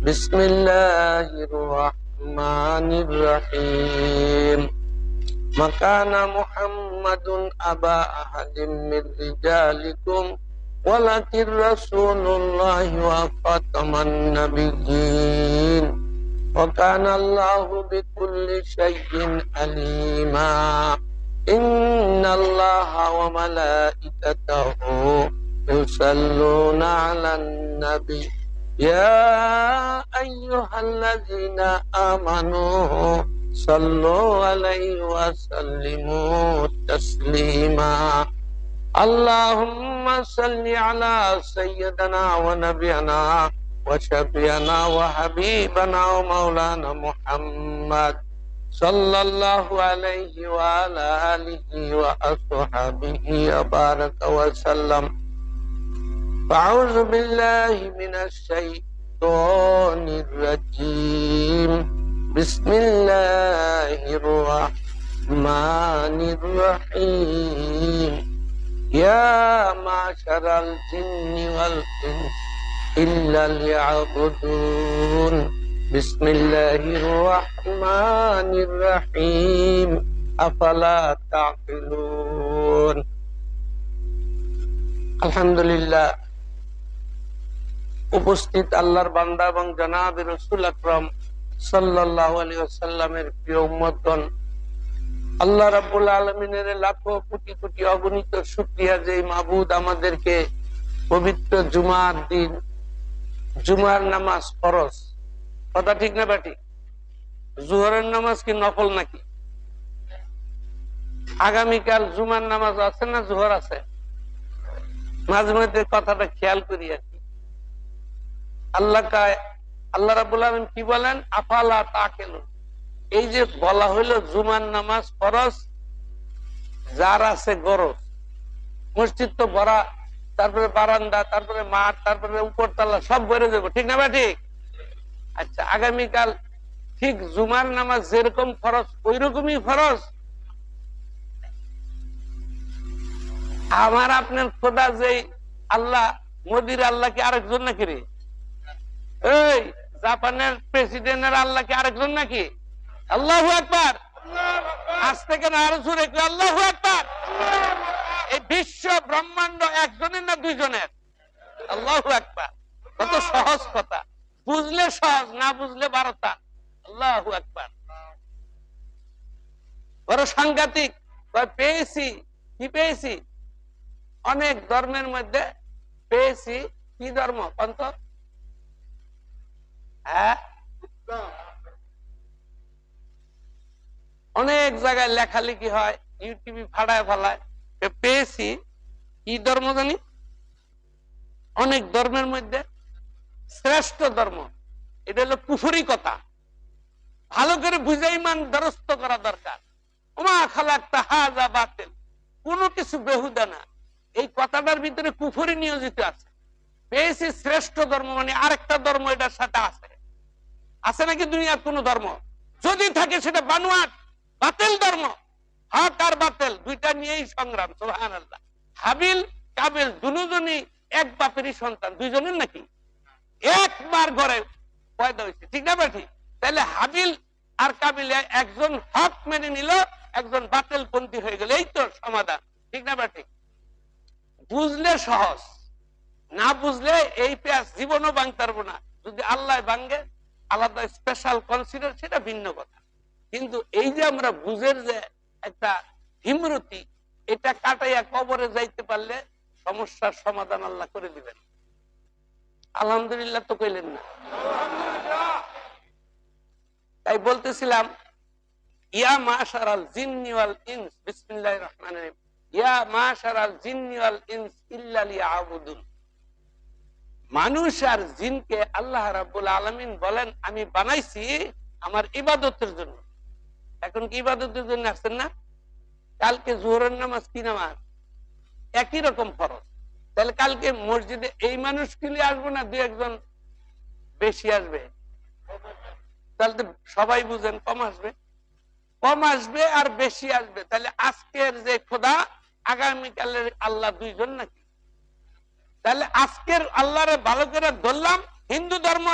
بسم الله الرحمن الرحيم. ما كان محمد أبا أحد من رجالكم ولكن رسول الله وخاتم النبيين وكان الله بكل شيء عليما. إن الله وملائكته يصلون على النبي يا أيها الذين آمنوا صلوا عليه وسلموا تسليما. اللهم صل على سيدنا ونبينا وشفيعنا وحبيبنا ومولانا محمد صلى الله عليه وعلى آله وأصحابه وبارك وسلم. أعوذ بالله من الشيطان الرجيم. بسم الله الرحمن الرحيم. يا معشر الجن والإنس إلا ليعبدون. بسم الله الرحمن الرحيم. أفلا تعقلون. আলহামদুলিল্লাহ, উপস্থিত আল্লাহর বান্দা এবং জনাব রাসূল আকরাম সাল্লাল্লাহু আলাইহি ওয়াসাল্লামের প্রিয় উম্মতগণ, আল্লাহ রাব্বুল আলামিনের লাখো কোটি কোটি অগণিত শুকরিয়া যে মাবুদ আমাদেরকে পবিত্র জুমার দিন জুমার নামাজ ফরজ। কথা ঠিক না বাটি? জোহরের নামাজ কি নফল নাকি? আগামীকাল জুমার নামাজ আছে না জোহর আছে? মাঝে মধ্যে কথাটা খেয়াল করি আর কি। আল্লাহ রাব্বুল আলামিন কি বলেন? আফালা তাকিলুন। এই যে বলা হইলো জুমার নামাজ ফরজ, যার আছে গরজ, মসজিদ তো ভরা, তারপরে বারান্দা, তারপরে মাঠ, তারপরে উপরতলা সব ভরে যাবো, ঠিক না বা ঠিক? আচ্ছা, আগামীকাল ঠিক জুমার নামাজ যেরকম ফরজ ওই রকমই ফরজ। আমার আপনার খোদা যে আল্লাহ, মোদির আল্লাহ কি আরেকজন নাকি রে? এই জাপানের প্রেসিডেন্টের আল্লাহ কি আরেকজন নাকি? আল্লাহু আকবার। আজ থেকে না আরো জোরে আল্লাহু আকবার। এই বিশ্ব ব্রহ্মাণ্ড একজনের না দুইজনের? আল্লাহু আকবার। কত সহজ কথা, বুঝলে সহজ, না বুঝলে বারতা। আল্লাহু আকবার। বড় সাংঘাতিক। পেয়েছি কি পেয়েছি? অনেক ধর্মের মধ্যে পেয়েছি। কি ধর্ম পন্থ? হ্যাঁ, অনেক জায়গায় লেখালেখি হয়, ইউটিউবে ফাড়ায় ফালায়। পেয়েছি কি ধর্ম জানি? অনেক ধর্মের মধ্যে শ্রেষ্ঠ ধর্ম এটা হলো কুফরি কথা। ভালো করে বুঝে ইমান দরস্ত করা দরকার। ওমা খালাকতা হাযা বাতিল, কোনো কিছু বেহুদা না। এই কথাটার ভিতরে কুফরি নিয়োজিত আছে। পেয়েছি শ্রেষ্ঠ ধর্ম মানে আরেকটা ধর্ম এটার সাথে আছে। আছে নাকি দুনিয়ার কোন ধর্ম? যদি থাকে সেটা বানোয়াট বাতিল ধর্ম। হক আর বাতিল দুইটা নিয়েই সংগ্রাম। সুবহানাল্লাহ। হাবিল কাবিল দুজনই এক বাপেরই সন্তান। দুইজনের নাকি একবার ঘরে পয়দা হয়েছে, ঠিক না বেঠি? তাহলে হাবিল আর কাবিল একজন হক মেনে নিল, একজন বাতিল পন্থী হয়ে গেল। এই তো সমাধান, ঠিক না বেঠি? বুঝলে সহজ, না বুঝলে এই পেঁয়াজ জীবনও ভাঙতে পারবো না। যদি আল্লাহ ভাঙ্গে আলাদা স্পেশাল কনসিডার, সেটা ভিন্ন কথা। কিন্তু এই যে আমরা বুঝের যে একটা হিমরতি, এটা কাটাইয়া কবরে যাইতে পারলে সমস্যার সমাধান আল্লাহ করে দিবেন। আলহামদুলিল্লাহ তো কইলেন না? তাই বলতেছিলাম, ইয়া মাশারাল জিন্নি ওয়াল ইনস, বিসমিল্লাহির রহমানির রহিম। ইয়া মাশারাল জিন্নি ওয়াল ইনস ইল্লা লিয়াবুদুন। মানুষ আর জিনকে আল্লাহ রাব্বুল আলামিন বলেন আমি বানাইছি আমার ইবাদতের জন্য। এখন কি ইবাদতের জন্য আসছেন না? কালকে জোহরের নামাজ কি নামাজ? একই রকম ফরজ। তাহলে কালকে মসজিদে এই মানুষগুলি আসবো না দুই একজন বেশি আসবে? তাহলে তো সবাই বুঝেন কম আসবে। কম আসবে আর বেশি আসবে। তাহলে আজকের যে খোদা, আগামীকালের আল্লাহ দুইজন নাকি? তাহলে আজকের আল্লাহরে ভালো করে ধরলাম, হিন্দু ধর্ম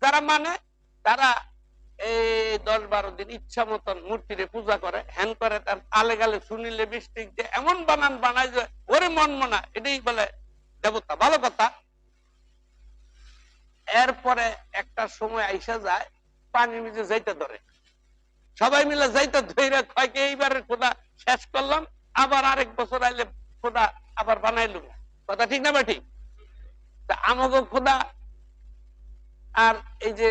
যারা মানে তারা এই 10-12 দিন ইচ্ছা মতন মূর্তিরে পূজা করে, হ্যান করে, তার আলে গালে শুনিলে বৃষ্টিক যে এমন বানান বানায় যে ওরে মন মনা, এটাই বলে দেবতা। ভালো কথা। এরপরে একটা সময় আইসা যায়, পানি মিজে যাইতে ধরে, সবাই মিলে যাইতে ধরে কয়েক এইবারের খোদা শেষ করলাম, আবার আরেক বছর আইলে খোদা আবার বানাইলুম। কথা ঠিক না বা ঠিক? তা আমাকে খোদা আর এই যে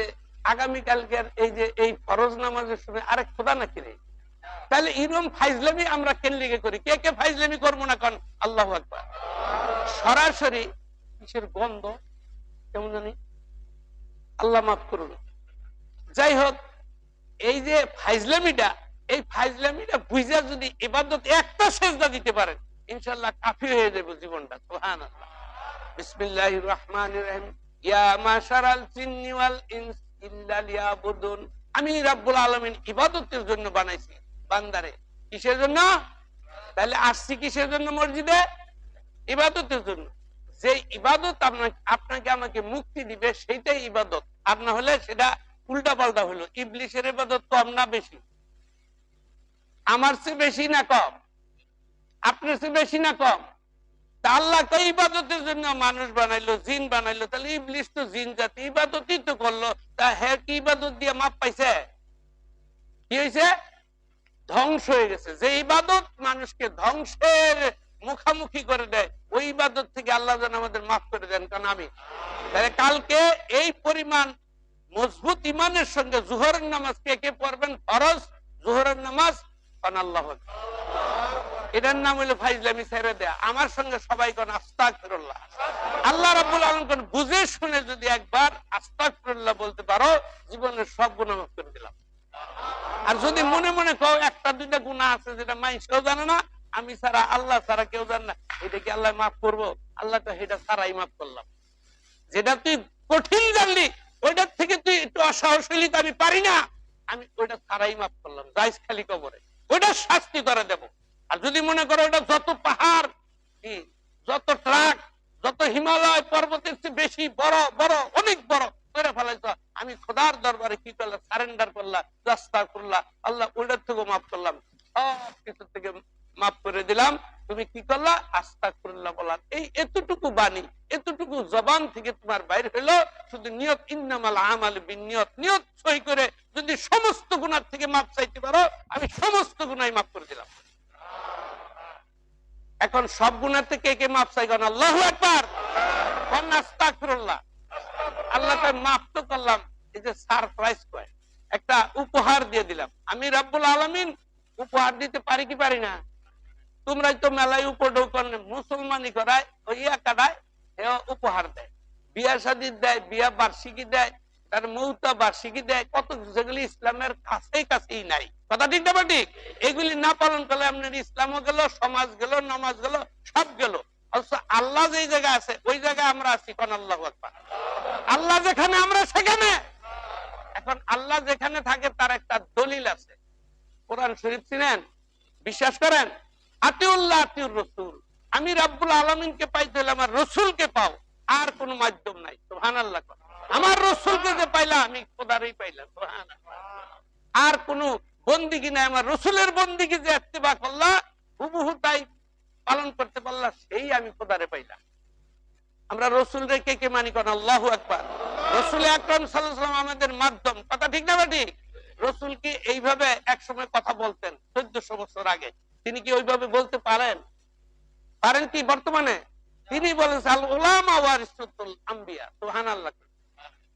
আগামীকালকের এই যে এই ফরজ নামাজের সময় আরেক খোদা নাকি রে? তাহলে ইরম ফাইজলামি আমরা কেন লিগে করি? কে কে ফাইজলামি করবো না কোন? আল্লাহু আকবার। সরাসরি কিসের গন্ধ কেমন জানি, আল্লাহ মাফ করুন। যাই হোক, এই যে ফাইজলামিটা, এই ফাইজলামিটা বুঝা যদি ইবাদত একটা সেজদা দিতে পারেন, ইনশাআল্লাহ কাফি হয়ে যাবে জীবনটা। সুবহানাল্লাহ। বিসমিল্লাহির রহমানির রহিম। ইয়া মাশারাল জিন্নি ওয়াল ইনস ইল্লা লিয়াবুদুন। আমি রব্বুল আলামিন ইবাদতের জন্য বানাইছি বান্দারে। কিসের জন্য? তাহলে আসছি কিসের জন্য মসজিদে? ইবাদতের জন্য। যে ইবাদত আপনাকে আমাকে মুক্তি দিবে সেইটাই ইবাদত, আর না হলে সেটা উল্টা পাল্টা হলো। ইবলিশের ইবাদত কম না বেশি? আমার চেয়ে বেশি না কম? আপনার চেয়ে বেশি না কম? তা আল্লাহ তো ইবাদতের জন্য মানুষ বানাইলো, জিন বানাইলো, তাহলে ইবলিশ তো জিন জাতি, ইবাদতই তো করলো। তা হ্যাঁ, কি ইবাদত দিয়ে মাপ পাইছে? কি হয়েছে? ধ্বংস হয়ে গেছে। যে ইবাদত মানুষকে ধ্বংসের মুখামুখি করে দেয়, ওই ইবাদত থেকে আল্লাহ যেন আমাদের মাফ করে দেন। কারণ আমি কালকে এই পরিমাণ মজবুত ইমানের সঙ্গে জোহরের নামাজ কে কে পড়বেন? ফরজ জোহরের নামাজ। আল্লাহু আকবার। এটার নাম হলো ফাইজলামি ছেড়ে দেয়া। আমার সঙ্গে সবাই কোন আস্তাগফিরুল্লাহ। আল্লাহ রাব্বুল আলামিন কোন বুঝে শুনে যদি একবার আস্তাগফিরুল্লাহ বলতে পারো, জীবনের সব গুনাহ মাফ করে দিলাম। আর যদি মনে মনে কও একটা দুইটা গুনাহ আছে যেটা মানুষও জানে না, আমি ছাড়া, আল্লাহ ছাড়া কেউ জানে না, এটা কি আল্লাহ মাফ করবো? আল্লাহ তো সেটা ছাড়াই মাফ করলাম। যেটা তুই কঠিন জানলি, ওইটার থেকে তুই একটু অসাহস হইলি, আমি পারি না, আমি ওইটা ছাড়াই মাফ করলাম। যাইস খালি কবরে, ওইটা শাস্তি করে দেব। আর যদি মনে করো ওটা যত পাহাড়, যত ট্রাক, যত হিমালয় পর্বতের চেয়ে বেশি বড় বড়, অনেক বড় করে ফেলাইছ, আমি খোদার দরবারে কি করলাম? সারেন্ডার করলাম, আস্তাগফিরুল্লাহ, আল্লাহ ওইটার থেকেও মাফ করলাম, সব কিছু থেকে মাফ করে দিলাম। তুমি কি করলা? আস্তাগফিরুল্লাহ বললা। এই এতটুকু বাণী, এতটুকু জবান থেকে তোমার বাইরে হলো, শুধু নিয়ত, ইন্নামাল আমাল বিন্নিয়ত, নিয়ত সই করে যদি সমস্ত গুনাহ থেকে মাফ চাইতে পারো, আমি সমস্ত গুনাহ মাফ করে দিলাম। এখন সব গুনাহ থেকে কে মাফ চাইবেন? আল্লাহু আকবার। আস্তাগফিরুল্লাহ। আল্লাহ তাআলা মাফ তো করলাম, এই যে সারপ্রাইজ কয়, একটা উপহার দিয়ে দিলাম। আমি রব্বুল আলামিন উপহার দিতে পারি কি পারি না? তোমরাই তো মেলায় উপডৌ করে মুসলমানি করায়, ওই কাটায়, উপহার দেয়, বিয়া শাদী দেয়, বিয়া বার্ষিকী দেয়, তার মৌতা বার্ষিকী দেয়, কত যেগুলি ইসলামের কাছেই কাছেই নাই। কথা ঠিক না ঠিক? এগুলি না পালন করলে আপনার ইসলামও গেল, সমাজ গেল, নামাজ গেল, সব গেল। অথচ আল্লাহ যেই জায়গায় আছে ওই জায়গায় আমরা আছি। কোন আল্লাহু আকবার। আল্লাহ যেখানে আমরা সেখানে। এখন আল্লাহ যেখানে থাকে তার একটা দলিল আছে, কোরআন শরীফ চিনেন? বিশ্বাস করেন? আতিউল্লাহ আতিউর রাসূল। আমি রব্বুল আলামিনকে পাইতে হলে আমার রাসূলকে পাও, আর কোন মাধ্যম নাই। সুবহানাল্লাহ। আমার রাসূলকে যে পাইলা, আমি খোদারই পাইলাম। সুবহানাল্লাহ। আর কোন বন্দিগি নাই, আমার রাসূলের বন্দিগি যে ইত্তেবা করলা, হুবহু তাই পালন করতে পারলা, সেই আমি খোদারে পাইলাম। আমরা রাসূল রে কে কে মানি? কোন আল্লাহু আকবার। রাসূল আকরাম সাল্লাল্লাহু আলাইহি ওয়াসাল্লাম আমাদের মাধ্যম। কথা ঠিক না ঠিক? রাসূল কি এইভাবে এক সময় কথা বলতেন 1400 বছর আগে? তিনি কি ওইভাবে বলতে পারেন? পারেন কি বর্তমানে? তিনি বলেন আল উলামা ওয়ারিসাতুল আম্বিয়া। সুবহানাল্লাহ।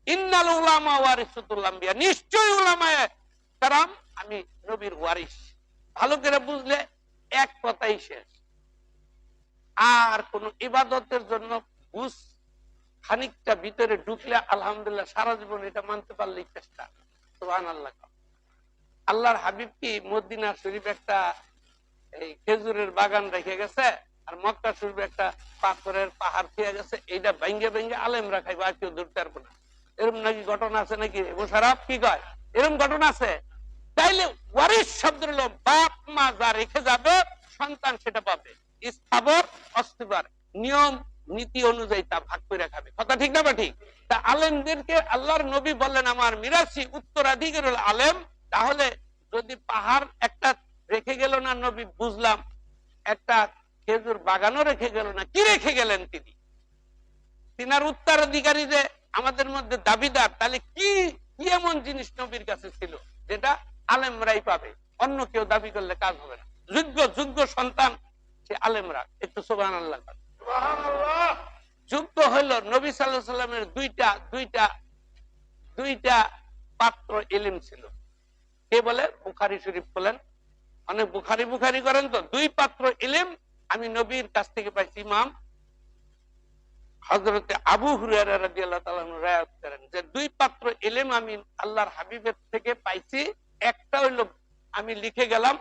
ইন্নাল উলামা ওয়ারিসাতুল আম্বিয়া। নিশ্চয়ই উলামায়ে কেরাম আমি নবীর ওয়ারিস। ভালো করে বুঝলে এক কথাই শেষ। আর কোন ইবাদতের জন্য বুঝ খানিকটা ভিতরে ঢুকলে আলহামদুলিল্লাহ সারা জীবন এটা মানতে পারলেই চেষ্টা। সুবহানাল্লাহ। আল্লাহর হাবিব কি মদিনা শরীফ একটা এই খেজুরের বাগান রেখে গেছে, আর মক্কা শরীফ একটা পাথরের পাহাড় খেয়ে গেছে, এইটা ভেঙ্গে ভেঙ্গে আলেমরা খাইবে, আর কেউ ধরতে পারবে না। এরকম নাকি ঘটনা আছে নাকি? মোশাররফ কি কয়? এরকম ঘটনা আছে? তাইলে ওয়ারিস শব্দ হলো বাপ মা যা রেখে যাবে সন্তান সেটা পাবে, স্থাবর অস্থাবর নিয়ম নীতি অনুযায়ী তা ভাগ করে খাবে। কথা ঠিক না বা ঠিক? তা আলেমদেরকে আল্লাহর নবী বললেন আমার মিরাসি উত্তরাধিকার হল আলেম। তাহলে যদি পাহাড় একটা রেখে গেল না নবী, বুঝলাম একটা খেজুর বাগানও রেখে গেল না, কি রেখে গেলেন তিনি? তিনার উত্তরাধিকারী যে আমাদের মধ্যে দাবিদার, তাহলে কি কি এমন জিনিস নবীর কাছে ছিল যেটা আলেমরাই পাবে, অন্য কেউ দাবি করলে কাজ হবে না? যোগ্য যোগ্য সন্তান সে আলেমরা। একটু সুবহানাল্লাহ। যোগ্য হইল নবী সাল্লাল্লাহু আলাইহি সাল্লামের দুইটা পাত্র ইলম ছিল। কে বলে? বুখারী শরীফ বলেন, অনেক বুখারী করেন তো। দুই পাত্র ইলম আমি নবীর কাছ থেকে পাইছি। ইমাম হযরতে আবু হুরায়রা রাদিয়াল্লাহু তাআলা রায়াত করেন যে দুই পাত্র ইলম আমি আল্লাহর হাবিবের থেকে পাইছি। একটা হইল আমি লিখে গেলাম,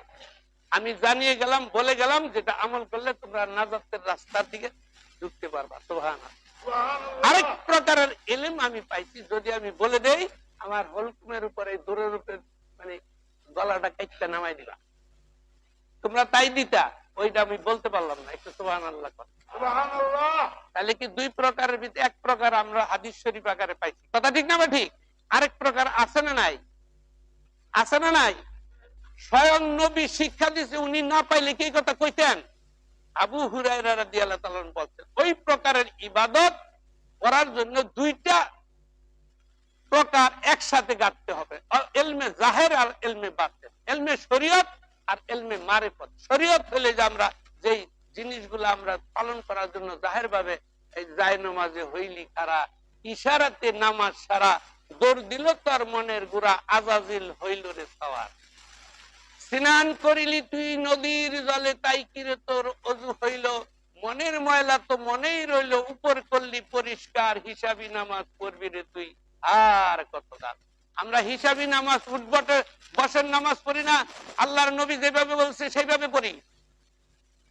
আমি জানিয়ে গেলাম, বলে গেলাম, যেটা আমল করলে তোমরা নাজাতের রাস্তার দিকে ঢুকতে পারবা। সুবহানাল্লাহ। আরেক প্রকারের ইলম আমি পাইছি, যদি আমি বলে দেই আমার হলকুমের উপরে দূরের উপরে মানে গলাটা কাইটটা নামাই দিবা, তোমরা তাই দিতা, ওইটা আমি বলতে পারলাম না। একটু সুবহানাল্লাহ। সুবহানাল্লাহ। তাহলে কি দুই প্রকারের ভিতরে এক প্রকার আমরা হাদিস শরীফ আকারে পাইছি, কথা ঠিক না? ঠিক। আরেক প্রকার আছে না নাই? আছে না নাই? স্বয়ং নবী শিক্ষা দিয়েছে, উনি না পাইলে কি কথা কইতেন? আবু হুরায়রা রাদিয়াল্লাহু তাআলা বলতেন ওই প্রকারের ইবাদত করার জন্য দুইটা প্রকার একসাথে গাঁথতে হবে, ইলমে জাহের আর ইলমে বাতিন, ইলমে শরীয়ত আর ইলমে মারিফত। শরীয়ত হলে যে আমরা যেই জিনিসগুলো আমরা পালন করার জন্য জাহের ভাবে এই যায় নামাজে হইলি খারা, ইশারাতে নামাজ সারা, দৌড় দিল তোর মনের গুড়া, আজাজিল হইল রে সওয়ার। স্নান করিলি তুই নদীর জলে, তাই কিরে তোর অজু হইল, মনের ময়লা তো মনেই রইল, উপর করলি পরিষ্কার, হিসাবি নামাজ পড়বি রে তুই আর কত কাল। আমরা হিসাবি নামাজ উঠবটে বসের নামাজ পড়ি না, আল্লাহর নবী যেভাবে বলছে সেইভাবে পড়ি।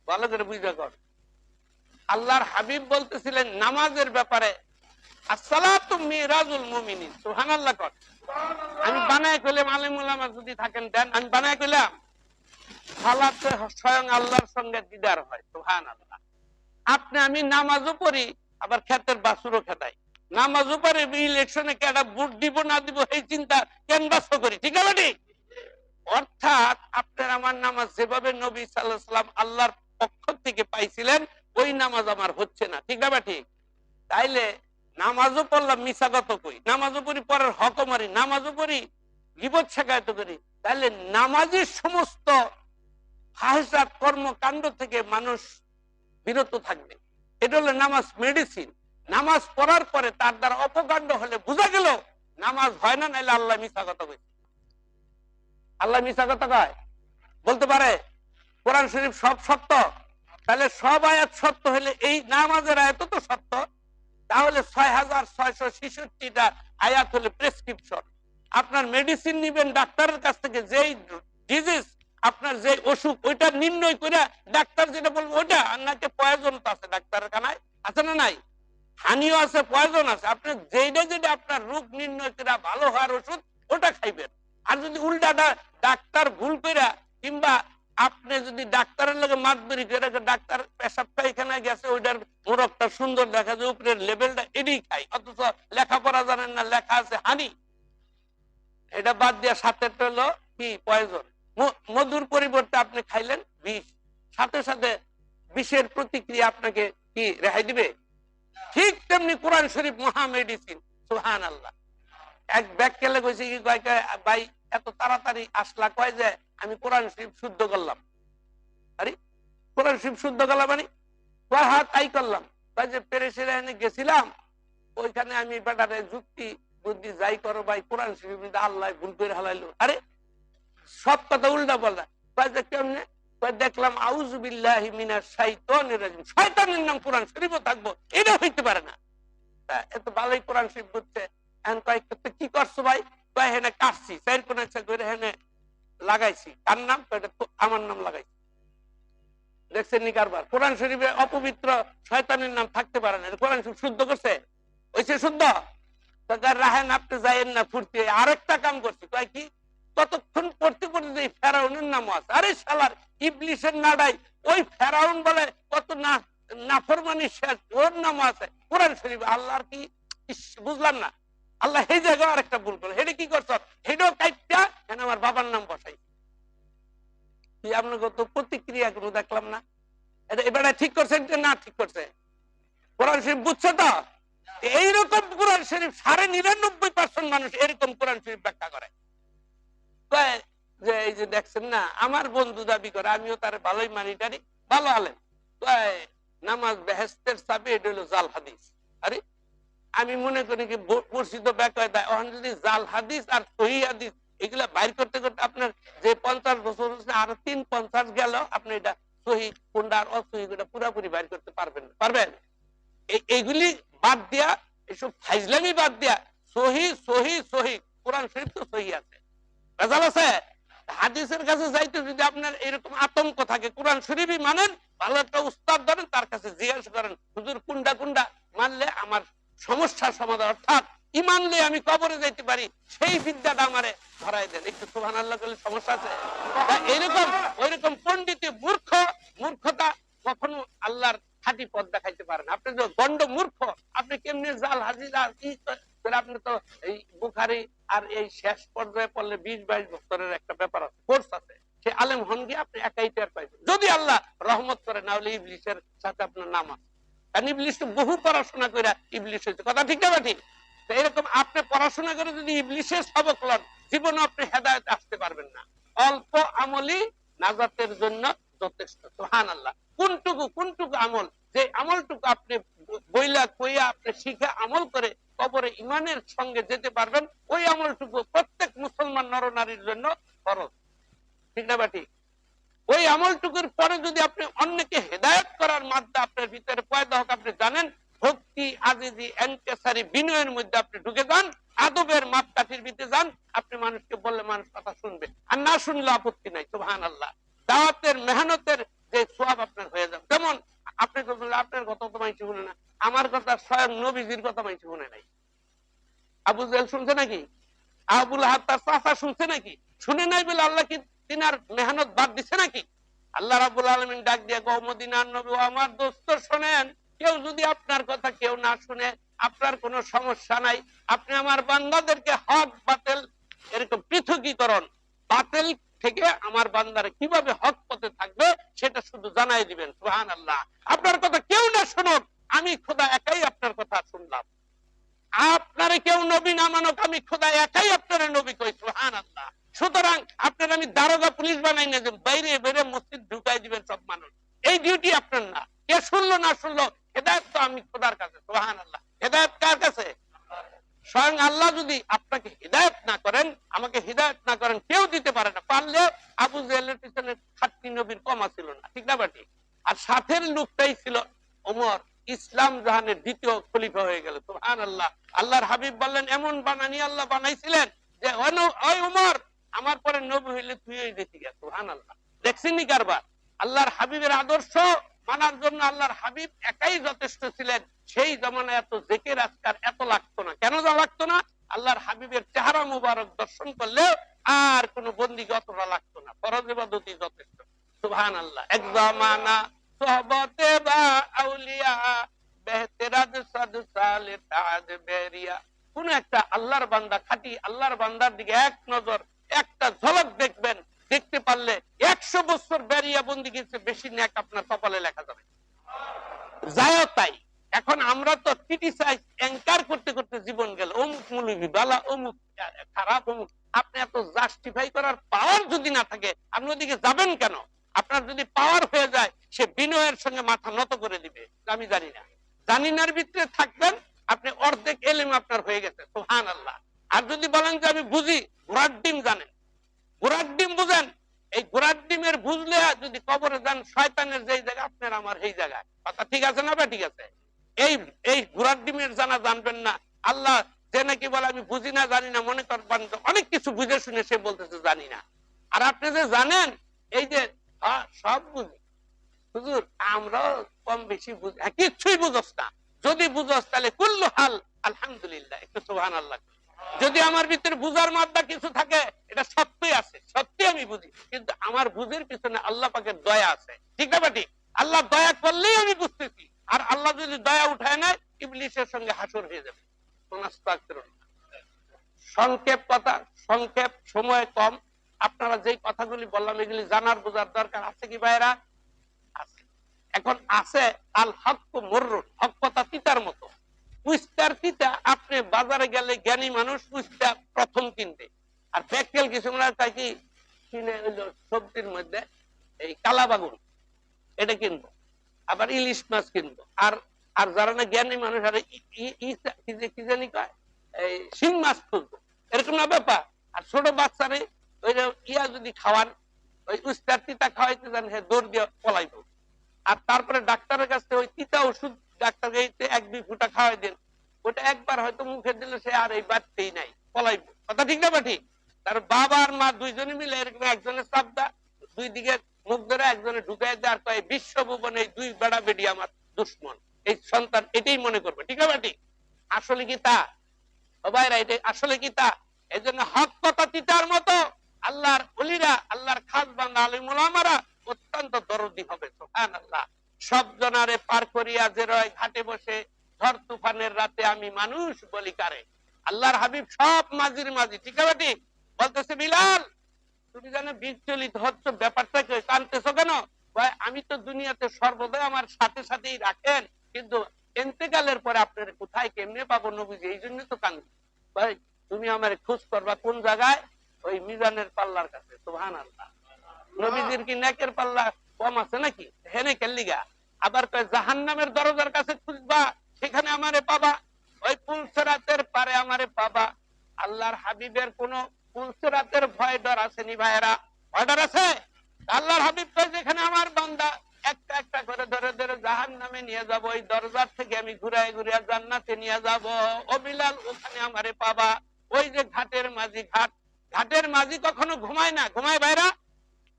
ভালো করে বুঝা কর। আল্লাহর হাবিব বলতেছিলেন নামাজের ব্যাপারে, আসসালাতু মিরাজুল মুমিনিন। সুবহানাল্লাহ কর। আমি বানায় কইলাম, আলেম উলামা যদি থাকেন দেন, আমি বানায় কইলাম সালাতে স্বয়ং আল্লাহর সঙ্গে দিদার হয়। সুবহানাল্লাহ। আপনি আমি নামাজও পড়ি, আবার ক্ষেতের বাছুরও খেতাই। নামাজও পড়ে, ইলেকশনে কেডা ভোট দিব না দিব এই চিন্তা ক্যানভাস করি, ঠিক আছে? ঠিক। অর্থাৎ আপনার আমার নামাজ যেভাবে নবী সাল্লাল্লাহু আলাইহি সাল্লাম আল্লাহর পক্ষ থেকে পাইছিলেন ওই নামাজ আমার হচ্ছে না, ঠিক না? ঠিক। তাইলে নামাজও পড়লাম মিশাগত কই, নামাজও পড়ি পরের হক মারি, নামাজও পড়ি গীবত শেখায়ত করি, তাইলে নামাজের সমস্ত ফাহিশাত কর্মকাণ্ড থেকে মানুষ বিরত থাকবে। এটা হলো নামাজ মেডিসিন। নামাজ পড়ার পরে তার দ্বারা অপকাণ্ড হলে বোঝা গেল নামাজ হয় না, নাইলে আল্লাহ মিশা কথা কইছে। আল্লাহ মিশা কথা কয় বলতে পারে? কোরআন শরীফ সব সত্য, তাহলে সব আয়াত সত্য হলে এই নামাজের আয়াত তো সত্য। তাহলে ৬৬৬৬টা আয়াত হলে প্রেসক্রিপশন। আপনার মেডিসিন নিবেন ডাক্তারের কাছ থেকে, যেই ডিজিজ আপনার যে অসুখ ওইটা নির্ণয় করে ডাক্তার যেটা বলবো ওইটা, আর নাকি পয়জন তো আছে ডাক্তারের খানায়, আছে না নাই? হানিও আছে, পয়জন আছে। আপনি যেটা যেটা আপনার রোগ নির্ণয় করে ভালো হওয়ার ওষুধ ওটা খাইবেন। আর যদি উল্টাটা ডাক্তার ভুল করে, কিংবা আপনি যদি ডাক্তারের লগে মাতবরি করে ডাক্তার পেশাব পায়খানা গেছে ওইটার মোড়কটা সুন্দর দেখা যায়, উপরের লেভেলটা এটাই খাই, অথচ লেখাপড়া জানেন না, লেখা আছে হানি, এটা বাদ দিয়ে সাথেটা হলো কি পয়জন। মধুর পরিবর্তে আপনি খাইলেন বিষ, সাথে সাথে বিষের প্রতিক্রিয়া আপনাকে কি রেহাই দিবে? ঠিক তেমনি কোরআন শরীফ মহা মেডিসিন। সুবহানাল্লাহ। এক ব্যাককেলে কইছে কি, ভাই এত তাড়াতাড়ি আসলা, কয় যে আমি কোরআন শরীফ শুদ্ধ করলাম। আরে কোরআন শরীফ শুদ্ধ করলাম মানে? কয় হ্যাঁ তাই করলাম। কয় যে পেরেশানে গেছিলাম, ওইখানে আমি বেটারে যুক্তি বুদ্ধি যাই করো ভাই, কোরআন শরীফ আল্লাহ ভুল করে হালাইলো। আরে সব কথা উল্টা বললা। কয় যে কেমনে? কয় দেখলাম আউযু বিল্লাহি মিনাশ শাইতানির রাজিম, শয়তানের নাম কোরআন শরীফও থাকবো, এটা হইতে পারে না। এত ভালোই কোরআন শরীফ বুঝছে। এখন কয় কি করছো ভাই? কয় হেনে কাটছি, চার কোন ইচ্ছা করে হেনে লাগাইছি। কার নাম? আমার নাম লাগাইছি। দেখছেন নি কারবার? কোরআন শরীফে অপবিত্র শয়তানের নাম থাকতে পারে না। কোরআন শরীফ শুদ্ধ করছে, ওইসে শুদ্ধ। রাহেন আপনি যাইয়েন না ফুর্তি। আরেকটা কাম করছি, কয় কি? ততক্ষণ পড়তে পড়তে ফেরাউনের নামও আছে। আরে শালার ইবলিসের নাড়াই ওই ফেরাউন বলে কত না নাফরমানি শেষ, ওর নামও আছে কোরআন শরীফ। আল্লাহর কি বুঝলাম না। আল্লাহ এই জায়গায় আরেকটা ভুল করলো, হেডে কি করছ, হেডও কাইটটা কেন আমার বাবার নাম বসাই। কি আপনাকে তো প্রতিক্রিয়া কোনো দেখলাম না। এবারে ঠিক করছে না ঠিক করছে? কোরআন শরীফ বুঝছে তো? এইরকম কোরআন শরীফ 99.9% মানুষ এরকম কোরআন শরীফ ব্যাখ্যা করে। যে এই যে দেখছেন না, আমার বন্ধু দাবি করে, আমিও তার ভালোই মানি টানি, ভালো আলেম, নামাজ বেহেস্তের চাবি, এটা হলো জাল হাদিস। আরে আমি মনে করি কি মুর্শিদ ব্যাখ্যা ওখানে যদি জাল হাদিস আর সহি হাদিস এগুলা বাইর করতে করতে আপনার যে 50 বছর আরো 3-50 গেল, আপনি এটা সহি কোনটা আর অসহি কোনটা পুরাপুরি বাইর করতে পারবেন না। পারবেন? এইগুলি বাদ দিয়া, এইসব ফাইজলামি বাদ দিয়া সহি সহি সহি কোরআন শরীফ তো সহি আছে, ভেজাল আছে? হাদিসের কাছে যাইতে যদি আপনার এরকম আতঙ্ক থাকে, কোরআন শরীফই মানেন, ভালো একটা উস্তাদ ধরেন, তার কাছে জিজ্ঞাসা করেন হুজুর কোনটা কোনটা মানলে আমার সমস্যার সমাধান, অর্থাৎ ইমানলে আমি কবরে যাইতে পারি, সেই বিদ্যাটা আমারে ধরাই দেন। একটু সুবহানাল্লাহ করলে সমস্যা আছে? এরকম ওইরকম পণ্ডিত মূর্খতা কখনো আল্লাহর খাঁটি পথ দেখাইতে পারেন। আপনি তো গন্ড মূর্খ, আপনি কেমনি জাল হাজির আর কি, আপনি তো এই বুখারী আর এই শেষ পর্যায়ে পড়লে 20-22 বছরের একটা ব্যাপার আছে, কোর্স আছে, সে আলেম হন গিয়ে আপনি একাই টের পাইবেন, যদি আল্লাহ রহমত করে, না হলে ইবলিসের সাথে আপনার নাম আছে। কারণ ইবলিস তো বহু পড়াশোনা করে ইবলিস হয়েছে, কথা ঠিক না ঠিক? এরকম আপনি পড়াশোনা করে যদি ইবলিসের সবক লন, জীবনে আপনি হেদায়েত আসতে পারবেন না। অল্প আমলই নাজাতের জন্য যথেষ্ট। সুবহানাল্লাহ। কোনটুকু আমল, যে আমলটুকু আপনি বইলা কইয়া আপনি শিখে আমল করে কবরে ইমানের সঙ্গে যেতে পারবেন, ওই আমলটুকু প্রত্যেক মুসলমান নরনারীর জন্য ফরজ, ঠিক না ঠিক? ওই আমলটুকুর পরে যদি আপনি অন্যকে হেদায়েত করার মাধ্যমে আপনার ভিতরে পয়দা হোক, আপনি জানেন ভক্তি আজিজি এনকেসারি বিনয়ের মধ্যে আপনি ঢুকে যান, আদবের মাপকাঠির ভিতরে যান, আপনি মানুষকে বললে মানুষ কথা শুনবে, আর না শুনলে আপত্তি নাই। সুবহানাল্লাহ। দাওয়াতের মেহনতের যে সওয়াব আপনার হয়ে যাবে। যেমন আপনি তো আপনার কথা তো মাইছে শুনে না, আমার কথা স্বয়ং নবীজির কথা মাইছে শুনে নাই। আবু জেহেল শুনছে নাকি? আবুল আহাব তার চাচা শুনছে নাকি? শুনে নাই বলে আল্লাহ কি তিনার মেহনত বাদ দিছে নাকি? আল্লাহ রাব্বুল আলামিন ডাক দিয়ে কও মদিনার নবী, ও আমার দোস্ত শোনেন, কেউ যদি আপনার কথা কেউ না শুনে, আপনার কোনো সমস্যা নাই, আপনি আমার বান্দাদেরকে হক বাতিল এরকম পৃথকীকরণ, বাতিল থেকে আমার বান্দারা কিভাবে হক পথে থাকবে সেটা শুধু জানাই দিবেন। সুবহানাল্লাহ। আপনার কথা কেউ না শুনুক, আমি খোদা একাই আপনার কথা শুনলাম। আপনারে কেউ নবী না মানক, আমি খোদা একাই আপনারা নবী কই। সুবহানাল্লাহ। সুতরাং আপনার আমি দারোগা পুলিশ বানাই না যে বাইরে বাইরে মসজিদ ঢুকাই দিবেন সব মানুষ, এই ডিউটি আপনার না। কে শুনলো না শুনলো, হেদায়েত তো আমি খোদার কাছে। সুবহানাল্লাহ। হেদায়েত কার কাছে? স্বয়ং আল্লাহ যদি আপনাকে হিদায়াত না করেন, আমাকে হিদায়াত না করেন, কেউ দিতে পারে না। পারলে আবু জেহেলের পিছনে খাটনি নবীর কমা ছিল না, ঠিক না বাটি? আর সাথের লোকটাই ছিল ওমর, ইসলাম জাহানের দ্বিতীয় খলিফা হয়ে গেল। সুবহানাল্লাহ। আল্লাহর হাবিব বললেন, এমন বানানি আল্লাহ বানাইছিলেন যে ওই ওমর আমার পরে নবী হইলে তুই যেতে গেছ। সুবহানাল্লাহ। দেখছেন নি কারবার? আল্লাহর হাবিবের আদর্শ মানার জন্য আল্লাহর হাবিব একাই যথেষ্ট ছিলেন। সেই জমানায় এত জিকির আজকার এত লাগতো না। কেন লাগতো না? আল্লাহর হাবিবের চেহারা মুবারক দর্শন করলে আর কোন বন্দিকে অতটা লাগতো না, ফরজ ইবাদতই যথেষ্ট। সুবহানাল্লাহ। এক জামানা সোহবতে বা আউলিয়া বেহতেরাদ সাদ সালে তাজ বেরিয়া, কোন একটা আল্লাহর বান্দা, খাঁটি আল্লাহর বান্দার দিকে এক নজর একটা ঝলক দেখবেন, দেখতে পারলে 100 বছর বেরিয়া বন্দিগিতে বেশি নেক আপনার কপালে লেখা যাবে। যায় তাই। এখন আমরা তো ক্রিটিসাইজ অ্যাঙ্কার করতে করতে জীবন গেল, অমুক মুলবি বালা, অমুক খারাপ, অমুক। আপনি এত জাস্টিফাই করার পাওয়ার যদি না থাকে, আপনি ওদিকে যাবেন কেন? আপনার যদি পাওয়ার হয়ে যায়, সে বিনয়ের সঙ্গে মাথা নত করে দিবে, আমি জানি না। জানিনার ভিতরে থাকবেন, আপনি অর্ধেক এলেম আপনার হয়ে গেছে। সুবহানাল্লাহ। আর যদি বলেন যে আমি বুঝি, ঘোড়ার ডিম জানেন, ঘোড়ার ডিম বুঝেন, এই ঘোড়ার ডিমের বুঝলে যদি কবরে যান, শয়তানের যেই জায়গা আপনার আমার সেই জায়গায়, কথা ঠিক আছে না? ঠিক আছে। এই ঘোড়ার ডিমের জানা জানবেন না। আল্লাহ যে নাকি বলে আমি বুঝি না জানি না, মনে করবেন অনেক কিছু বুঝে শুনে সে বলতেছে জানি না। আর আপনি যে জানেন, এই যে সব বুঝি, হুজুর আমরাও কম বেশি বুঝি, কিচ্ছুই বুঝস না। যদি বুঝস তাহলে কুল্লু হাল আলহামদুলিল্লাহ, একটু সুবহানাল্লাহ। যদি আমার ভিতরে বুঝার মাত্রা কিছু থাকে, এটা সত্যই আছে, সত্যি আমি বুঝি, কিন্তু আমার বুঝের পিছনে আল্লাহ পাকের দয়া আছে, ঠিক না ঠিক? আল্লাহ দয়া করলেই আমি বুঝতেছি। আর আল্লাহ যদি দয়া উঠায় নেয়, ইবলিসের সঙ্গে হাসর হয়ে যাবে। সংক্ষেপ কথা, সংক্ষেপ, সময় কম। আপনারা যেই কথাগুলি বললাম এগুলি জানার বোঝার দরকার আছে কি ভাইরা? আছে। এখন আছে আল হক মুররুন, হক কথা তিতার মতো। পুস্তার তিতা আপনি বাজারে গেলে জ্ঞানী মানুষ পুস্তা প্রথম কিনবে, আর ব্যাকটেল কিছু তাই কি কিনে হইলো সবজির মধ্যে এই কালা বাগুন এটা কিনবো, আবার ইলিশ মাছ কিনবো, আর আর যারা না জ্ঞানী মানুষ আর কি জানি কয় এই শিং মাছ খুঁজবো, এরকম না ব্যাপার। আর ছোট বাচ্চারে ওই ইয়া যদি খাওয়ান, ওই উস্তার তিতা খাওয়াইতে যান, হ্যাঁ দৌড় দিয়ে পলাইবো। আর তারপরে ডাক্তারের কাছে ওই তিতা ওষুধ ডাক্তারকে 1-2 ফুটা খাওয়াই দেন, ওটা একবার হয়তো মুখে দিলে সে আর এই বাড়তেই নাই, পলাইবো। কথা ঠিক না ঠিক? তার বাবা আর মা দুইজনে মিলে এরকম একজনের চাপ দা, দুই দিকে মুখ ধরে একজনে ঢুকাই দেয়, আর কয় বিশ্বভুবনে এই 2 বেড়া বেডি আমার দুশ্মন, এই সন্তান এটাই মনে করবে। ঠিক না ঠিক? আসলে কি তা? ও ভাইরা, এটা আসলে কি তা? এই জন্য হক কথা তিতার মতো আল্লাহর ওলিরা, আল্লাহর খাস বান্দা আলিম উলামারা অত্যন্ত দরদি হবে। সুবহানাল্লাহ। সব জনারে পার করিয়া যে রয় ঘাটে বসে, ঝড় তুফানের রাতে আমি মানুষ বলি কারে। আল্লাহর হাবিব সব মাঝির মাঝি। ঠিক আছে ঠিক? বলতেছে বিলাল, তুমি জানো বিচলিত হচ্ছ, ব্যাপারটা কি, কানতেছো কেন? ভাই আমি তো দুনিয়াতে সর্বদাই আমার সাথে সাথেই রাখেন, কিন্তু এন্তেকালের পরে আপনার কোথায় কেমনে পাবো নবীজি, এই জন্য তো কান্দি। ভাই তুমি আমার খোঁজ করবা কোন জায়গায়? ওই মিজানের পাল্লার কাছে। সুবহানাল্লাহ। নবীজির কি নেকের পাল্লা কম আছে নাকি? হেনে কেল্লিগা। আবার কয় জাহান্নামের দরজার কাছে খুঁজবা, সেখানে আমারে পাবা। ওই পুলসেরাতের পারে আমারে পাবা। আল্লাহর হাবিবের কোন পুলসেরাতের ভয় ডর আসেনি ভাইয়েরা? ভয় ডর আছে? আল্লাহর হাবিব কয় যেখানে আমার বান্দা একটা একটা করে ধরে ধরে জাহান্নামে নিয়ে যাব, ওই দরজার থেকে আমি ঘুরায় ঘুরিয়ে জান্নাতে নিয়ে যাব। ও বিলাল, ওখানে আমারে পাবা। ওই যে ঘাটের মাঝি, ঘাটের মাঝি কখনো ঘুমায় না। ঘুমায় ভাইরা?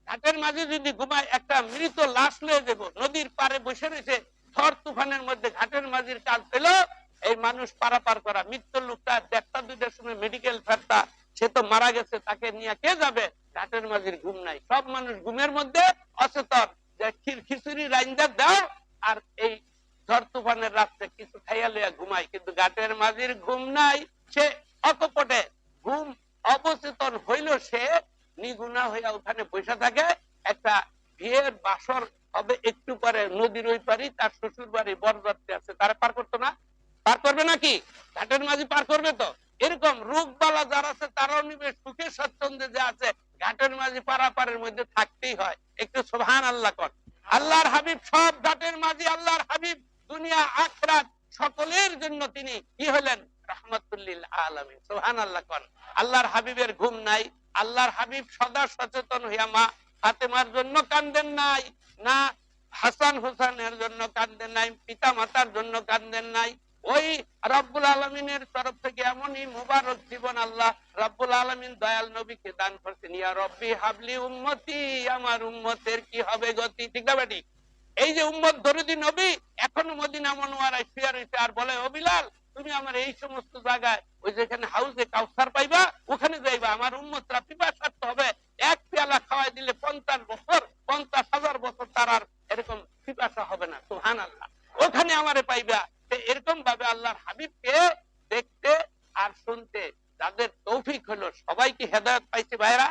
ঘাটের মাঝে যদি ঘুমায়, একটা মৃত লাশ নিয়ে যাব, নদীর পারে বসে রয়েছে, ঝড় তুফানের মধ্যে ঘাটের মাঝির কাজ পেল এই মানুষ পারাপার করা। মৃত্যুর লোকটা 1টা-2টার সময় মেডিকেল ফেরতা, সে তো মারা গেছে, তাকে নিয়ে কে যাবে? ঘাটের মাঝির ঘুম নাই। সব মানুষ ঘুমের মধ্যে অচেতন, যে খিচুড়ি রাইন্দা দাও আর এই ঝড় তুফানের রাত্রে কিছু খাইয়া লইয়া ঘুমায়, কিন্তু ঘাটের মাঝির ঘুম নাই। সে অকপটে ঘুম অবচেতন হইল, সে নিগুনা হইয়া ওখানে বসে থাকে। একটা বিয়ের বাসর হবে একটু পরে, নদীর ওই পারি তার শ্বশুর বাড়ি বরযাত্রী আছে, তারা পার করতো না? পার করবে নাকি? ঘাটের মাঝি পার করবে তো। এরকম রোগবালা যারা আছে তারাও নিবে, সুখে স্বচ্ছন্দে যে আছে, ঘাটের মাঝি পারাপারের মধ্যে থাকতেই হয়। একটু সুবহানাল্লাহ কর। আল্লাহর হাবিব সব ঘাটের মাঝি। আল্লাহর হাবিব দুনিয়া আখিরাত সকলের জন্য তিনি কি হলেন? রাহমাতুল্লিল আলামিন। সুবহানাল্লাহ কর। আল্লাহর হাবিবের ঘুম নাই। আল্লাহর হাবিব সদা সচেতন হইয়া মা ফাতেমার জন্য কান্দেন নাই, না হাসান হোসেনের জন্য কান্দেন নাই, পিতা মাতার জন্য কান্দেন নাই। ওই রব্বুল আলামিনের তরফ থেকে এমনই মুবারক জীবন আল্লাহ রব্বুল আলামিন দয়াল নবীকে দান করছেন। ইয়া রব্বি হাবলি উম্মতি, আমার উম্মতের কি হবে গতি। ঠিক না বেটি? এই যে উম্মত দরদি নবী এখনো মদিনা মুনওয়ারায় শুয়ে রয়েছে, আর বলে ও বিলাল, তুমি আমার এই সমস্ত জায়গায় ওই যেখানে হাউজে কাউসার পাইবা ওখানে যাইবা, আমার উম্মতরা পিপাসার্থ হবে, এক পেয়ালা খাওয়াই দিলে 50 বছর 50,000 বছর তার আর এরকম পিপাসা হবে না। সুবহানাল্লাহ। ওখানে আমারে পাইবা। এরকম ভাবে আল্লাহর হাবিবকে দেখতে আর শুনতে যাদের তৌফিক হলো, সবাই কি হেদায়েত পাইছে ভাইরা?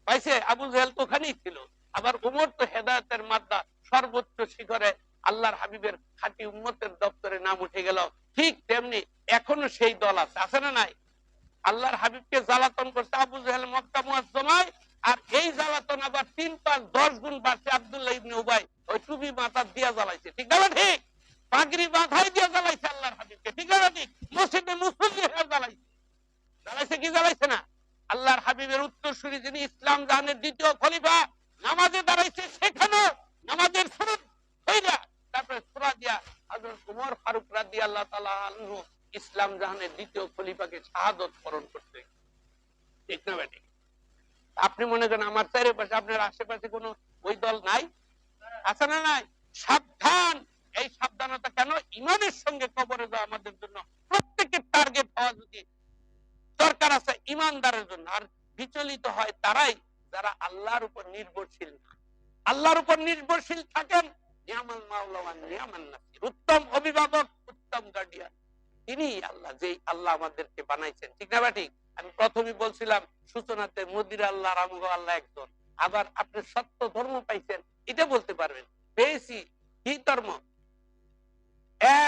পাইছে? আবু জাহেল তো ওখানেই ছিল। আবার উমর তো হেদায়েতের মাদ্দা সর্বোচ্চ শিখরে আল্লাহর হাবিবের খাঁটি উম্মতের দপ্তরে নাম উঠে গেল। ঠিক তেমনি এখনো সেই দল আছে, আছে না নাই? আল্লাহর হাবিবকে জ্বালাতন করছে আবু জাহেল মক্কা মুআজ্জমায়, আর এই জ্বালাতন আবার 3, 5, 10 গুণ বাড়ছে আব্দুল্লাহ ইবনে উবাই ওই টুপি মাথা দিয়া জ্বালাইছে। ঠিক না ঠিক? পাগড়ি মাথায় দিয়ে জ্বালাইছে আল্লাহর হাবিবকে। ঠিক না ঠিক? মসজিদে মুসল্লি হয়ে জ্বালাইছে। জ্বালাইছে কি জ্বালাইছে না? আল্লাহর হাবিবের উত্তরসূরি যিনি ইসলাম জাহানের দ্বিতীয় খলিফা, নামাজে দাঁড়াইছে, সেখানে নামাজের সুরত হইয়া তারপরে সূরা দিয়া হযরত ওমর ফারুক রাদিয়াল্লাহু তাআলা আনহু ইসলাম জাহানের দ্বিতীয় খলিফাকে শাহাদাত বরণ করতে। ঠিক না বেটি? আপনি মনে করেন আমার চারিপাশে আপনার আশেপাশে কোনো ওই দল নাই? আছে না নাই? সাবধান। এই সাবধানতা কেন? ইমানের সঙ্গে কবরে যাওয়া আমাদের জন্য প্রত্যেকের টার্গেট হওয়া যদি দরকার আছে ইমানদারের জন্য। আর বিচলিত হয় তারাই যারা আল্লাহর উপর নির্ভরশীল না। আল্লাহর উপর নির্ভরশীল থাকেন, নিয়ামাল মাওলা ওয়া নিয়ামান নাসির, উত্তম অভিভাবক, উত্তম গার্ডিয়ান। তিনি আল্লাহ, যে আল্লাহ আমাদেরকে বানাইছেন, ঠিক না ঠিক? আমি প্রথমেই বলছিলাম সূচনাতে মদির আল্লাহ রামগ আল্লাহ একজন। আবার আপনি সত্য ধর্ম পাইছেন, এটা বলতে পারবেন পেয়েছি কি ধর্ম?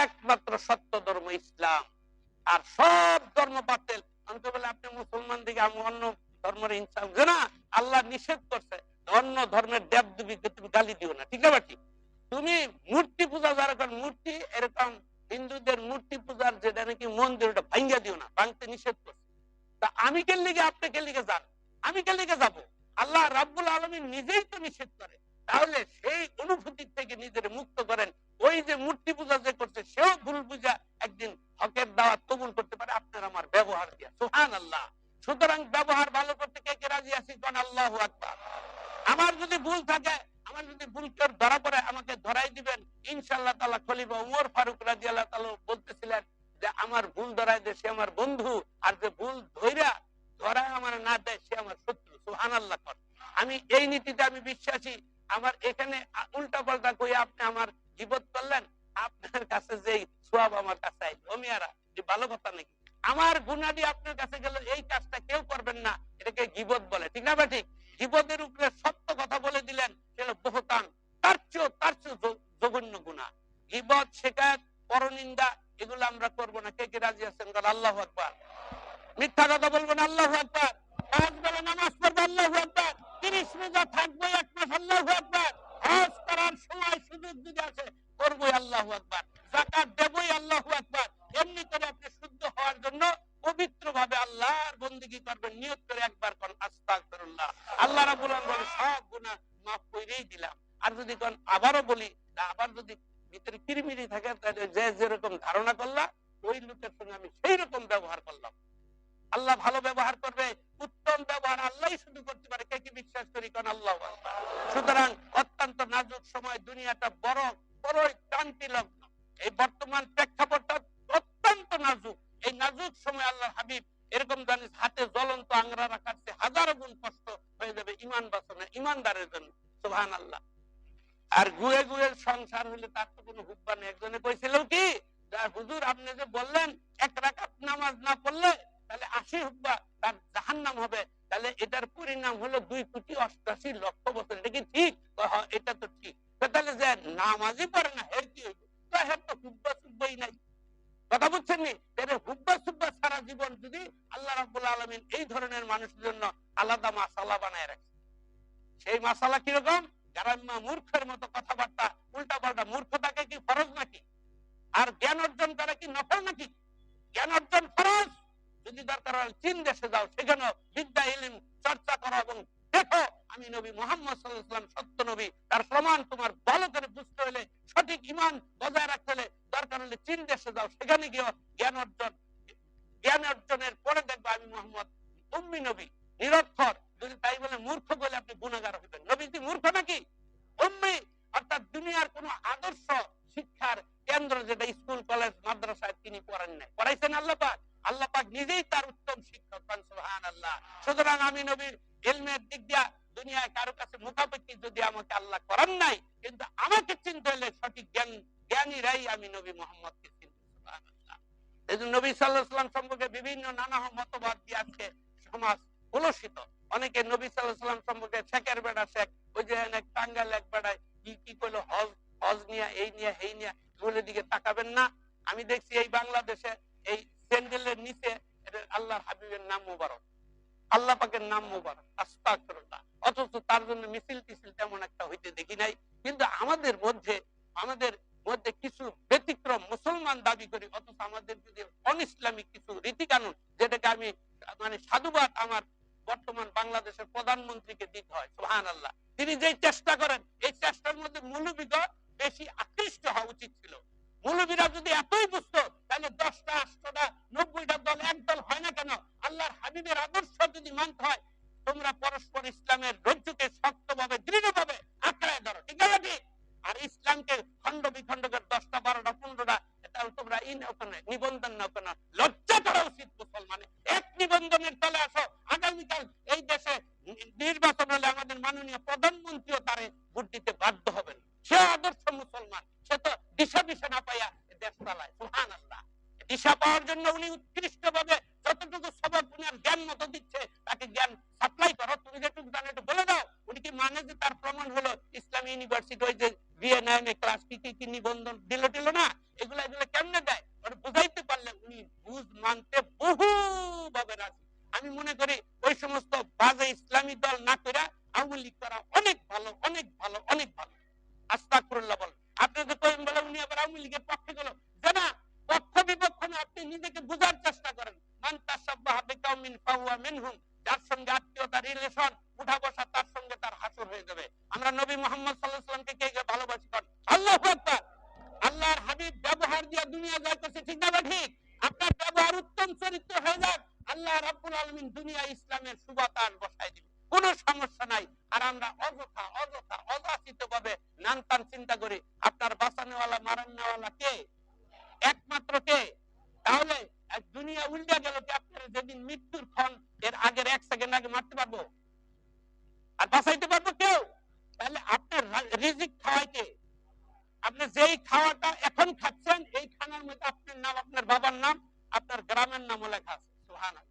একমাত্র সত্য ধর্ম ইসলাম। আর সব ধর্ম বাতিল। অনেকে বলে আপনি মুসলমান দিকে আমি অন্য ধর্মের ইনসান না, আল্লাহ নিষেধ করছে অন্য ধর্মের দেবদেবীকে তুমি গালি দিও না, ঠিক না ঠিক? তুমি মূর্তি পূজা যারা করেন, মূর্তি এরকম হিন্দুদের মূর্তি পূজার যেটা নাকি মন্দির, ওটা ভাঙ্গা দিও না, ভাঙতে নিষেধ করছে। তা আমি কে লিগে আপনি কে লিগে যান? আমি কে লিগে যাবো? আল্লাহ রাব্বুল আলামিন নিজেই তো নিষেধ করে। তাহলে সেই অনুভূতি থেকে নিজের মুক্ত করেন। ওই যে মূর্তি পূজা যে করছে সেও ভুল বুঝা একদিন হকের দাওয়াত কবুল করতে পারে আপনার আমার ব্যবহার দিয়া। সুবহানাল্লাহ। সুতরাং ব্যবহার ভালো করতে কে কে রাজি আছি? কোন আল্লাহু আকবার। আমার যদি ভুল থাকে, আমার যদি ভুল কেউ ধরা পড়ে, আমাকে ধরাই দিবেন ইনশাআল্লাহ তাআলা। খলিফা ওমর ফারুক রাদিয়াল্লাহু তাআলা বলতেছিলেন যে আমার ভুল ধরাই দে, সে আমার বন্ধু, আর যে ভুল ধইরা ধরায় আমার না দেয় সে আমার শত্রু। সুবহানাল্লাহ। আমি এই নীতিতে আমি বিশ্বাসী। আমার এখানে উল্টা পাল্টা কই আপনি আমার গীবত করলেন, আপনার কাছে যেই সওয়াব আমার কাছে আইল, ও মিয়ারা যে ভালো কথা নাকি? আমার গুনাহটি আপনার কাছে গেল, এই কাজটা কেউ করবেন না, এটাকে গীবত বলে, ঠিক না ঠিক? গীবতের উপরে সত্য কথা বলে দিলেন, সেটা বহতান। তার চেয়ে জঘন্য গুনাহ। গীবত, শিকায়ত, পরনিন্দা এগুলো আমরা করব না। কে কে রাজি আছেন? আল্লাহু আকবার। মিথ্যা কথা বলবেন, আল্লাহু আকবার। হজ করে নামাজ পড়বো, আল্লাহু আকবার। 30 রোজা থাকবো 1 মাস, আল্লাহু আকবার। হজ করার সময় সুযোগ যদি আসে করবোই, আল্লাহু আকবার। যাকাত দেবই, আল্লাহু আকবার। এমনি করে আপনি শুদ্ধ হওয়ার জন্য পবিত্রভাবে আল্লাহর বন্দেগী করবেন, নিয়ত করে একবার কোন আস্তাগফিরুল্লাহ। আল্লাহ রাব্বুল আলামিন বলেন সব গুনাহ মাফ কইরেই দিলাম। আর যদি কোন আবারও বলি, আবার যদি ভিতরে কিরমিরি থাকে, তাহলে যে যেরকম ধারণা করলা ওই লোকের সঙ্গে আমি সেই রকম ব্যবহার করলাম। আল্লাহ ভালো ব্যবহার করবে, উত্তম ব্যবহার আল্লাহই শুধু করতে পারে। কে কি বিশ্বাস করি? কোন আল্লাহু আকবার। সুতরাং অত্যন্ত নাজুক সময়, দুনিয়াটা বড়ই ক্রান্তি লগ্ন। এই বর্তমান প্রেক্ষাপটটা অত্যন্ত নাজুক। এই নাজুক সময় আল্লাহ হাবিব এরকম জানিস হাতে জ্বলন্ত আংরা রাখার চেয়ে হাজারো গুণ কষ্ট হয়ে যাবে ইমান বাঁচানো, ইমানদারের জন্য। সুবহানাল্লাহ। আর গুয়ে গুয়ে সংসার হলে তার তো কোনো হুব্বা নেই। একজনে কইছিল কি, হুজুর আপনি যে বললেন 1 রাকাত নামাজ না পড়লে তাহলে 80 হুব্বা তার জাহান্নাম হবে, তাহলে এটার পরিণাম হলো 2,88,00,000 বছর। এটা কি ঠিক? এটা তো ঠিক। তাহলে যে নামাজই পড়ে না এর কি হইবে? হের তো হুব্বা সুব্বাই নাই। কথা বুঝছেন নি? হুব্বা সুব্বা সারা জীবন যদি আল্লাহ রাব্বুল আলামিন এই ধরনের মানুষের জন্য আলাদা মাসালা বানায় রাখে। সেই মাসালা কিরকম? গ্রাম্য মূর্খের মতো কথাবার্তা, উল্টা পাল্টা মূর্খতাকে কি ফরজ নাকি? আর জ্ঞান অর্জন করা কি নফল নাকি? জ্ঞান অর্জন ফরজ। যদি দরকার হয় চীন দেশে যাও, সেখানে বিদ্যা ইলম চর্চা করো এবং দেখো আমি নবী মুহাম্মদ সাল্লাল্লাহু আলাইহি ওয়াসাল্লাম সত্য নবী। তার প্রমাণ তোমার ভালো করে বুঝতে হলে, সঠিক ঈমান বজায় রাখতে হলে দরকার হলে চীন দেশে যাও, সেখানে গিয়ে জ্ঞান অর্জনের পরে দেখবা আমি মুহাম্মদ উম্মি নবী, নিরক্ষর। যদি তাই বলে মূর্খ বলে আপনি গুনাহগার হবেন। নবী কি মূর্খ নাকি? উম্মি, অর্থাৎ দুনিয়ার কোন আদর্শ শিক্ষার কেন্দ্র যেটা স্কুল কলেজ মাদ্রাসায় তিনি পড়েন নাই, পড়াইছেন আল্লাহ পাক। আল্লাহ পাক নিজেই তার উত্তম শিক্ষক। সুবহানাল্লাহ। সুতরাং আমি নবীর ইলমের দিক দিয়া দুনিয়ায় কারো কাছে মুখাপেক্ষি যদি আমাকে আল্লাহ করেন নাই, কিন্তু আমাকে চিনতে হলে সঠিক জ্ঞানীরাই আমি নবী মুহাম্মদকে চিনতে। সুবহানাল্লাহ। এই জন্য নবী সাল্লাল্লাহু আলাইহি ওয়াসাল্লাম সম্পর্কে বিভিন্ন নানা মতবাদ দিয়ে আজকে সমাজ কলুষিত। অনেকে নবী সাল্লাল্লাহু আলাইহি ওয়াসাল্লাম সম্পর্কে শেখের বেড়া শেখ, ওই যে এক টাঙ্গাইল এক বেড়ায় কি কইলো হজ নিয়ে এই নিয়ে এই নিয়ে, এগুলোর দিকে তাকাবেন না। আমি দেখছি এই বাংলাদেশে এই স্যান্ডেলের নিচে আল্লাহর হাবিবের নাম মুবারক, আল্লাহ পাকের নাম মুবারক, আস্তাগফিরুল্লাহ। অথচ তার জন্য মিছিল টিছিল তেমন একটা হইতে দেখি নাই। কিন্তু আমাদের মধ্যে কিছু ব্যতিক্রম মুসলমান দাবি করি, অথচ আমাদের যদি অনইসলামিক কিছু রীতি কানুন, যেটাকে আমি সাধুবাদ আমার বর্তমান বাংলাদেশের প্রধানমন্ত্রীকে দিতে হয়। সুবহানাল্লাহ। তিনি যে চেষ্টা করেন, এই চেষ্টার মধ্যে মৌলবীগণ বেশি আকৃষ্ট হওয়া উচিত ছিল। মৌলবীরা যদি এতই বুঝতো, তাহলে 10টা 8টা 90টা দল এক দল হয় না কেন? আল্লাহর হাবিবের আদর্শ যদি মানতে হয়, তোমরা পরস্পর ইসলামের রজ্জুকে শক্তভাবে দৃঢ়ভাবে আঁকড়ায় ধরো, ঠিক আছে ঠিক? আর ইসলামকে খণ্ড বিখণ্ড করে 10টা 12টা 15টা তোমরা নিবন্ধন নাও কেন? লজ্জা করা উচিত মুসলমানের। এক নিবন্ধনের তলে আসো। আগামীকাল এই দেশে নির্বাচন হলে আমাদের মাননীয় প্রধানমন্ত্রীও তারে ভোট দিতে বাধ্য হবেন। সে আদর্শ মুসলমান, সে তো দিশা না পাইয়া দেশ চালায়। সুবহানাল্লাহ। দিশা পাওয়ার কত দিচ্ছে, তাকে জ্ঞান সাপ্লাই করো, তুমি যেটুকু জানো একটু বলে দাও। উনি কি মানে যে তার প্রমাণ হলো ইসলামী ইউনিভার্সিটি ওই যে ভিএনএম ক্লাস কি নিবন্ধন দিল টিল না, এগুলা কেমনে দেয় ওটা বুঝাইতে পারলে উনি বুঝ মানতে বহু ভাবে রাজি। আমি মনে করি ওই সমস্ত বাজে ইসলামী দল না করে আওয়ামী লীগ করা অনেক ভালো, অনেক ভালো, অনেক ভালো। আস্তাগফিরুল্লাহ বলেন। আপনি যে কইন বলে উনি আবার আওয়ামী লীগের পক্ষে গেল, জানা পক্ষ বিপক্ষ না, আপনি নিজেকে বোঝার চেষ্টা করেন। মান তাসাব্বাহা বিকাউমিন ফাহুয়া মিনহুম, যার সঙ্গে আত্মীয়তা রিলেশন উঠা বসা তার সঙ্গে তার হাসর হয়ে যাবে। আমরা নবী মুহাম্মদ সাল্লাল্লাহু আলাইহি ওয়াসাল্লামকে কে ভালোবাসি করেন? আল্লাহু আকবার। আল্লাহর হাবিব ব্যবহার দিয়ে দুনিয়া জয় করছে, ঠিক না ঠিক? আপনার ব্যবহার উত্তম চরিত্র হয়ে যাক, আল্লাহ রাব্বুল আলামিন দুনিয়া ইসলামের সুবাতাস বসায় দিবেন, কোনো সমস্যা নাই। আর আমরা অযথা অযথা অযাচিত ভাবে নানতান চিন্তা করি। আপনার বাঁচানোওয়ালা মারানোওয়ালা কে? একমাত্র কে? তাহলে দুনিয়া উল্টা গেল কি আপনার যেদিন মৃত্যুর ক্ষণ এর আগের 1 সেকেন্ড আগে মারতে পারবো আর বাঁচাইতে পারবো কেউ? তাহলে আপনার রিজিক খাওয়ায় কে? আপনি যেই খাওয়াটা এখন খাচ্ছেন এই খানার মধ্যে আপনার নাম, আপনার বাবার নাম, আপনার গ্রামের নামও লেখা আছে। সুবহানাল্লাহ।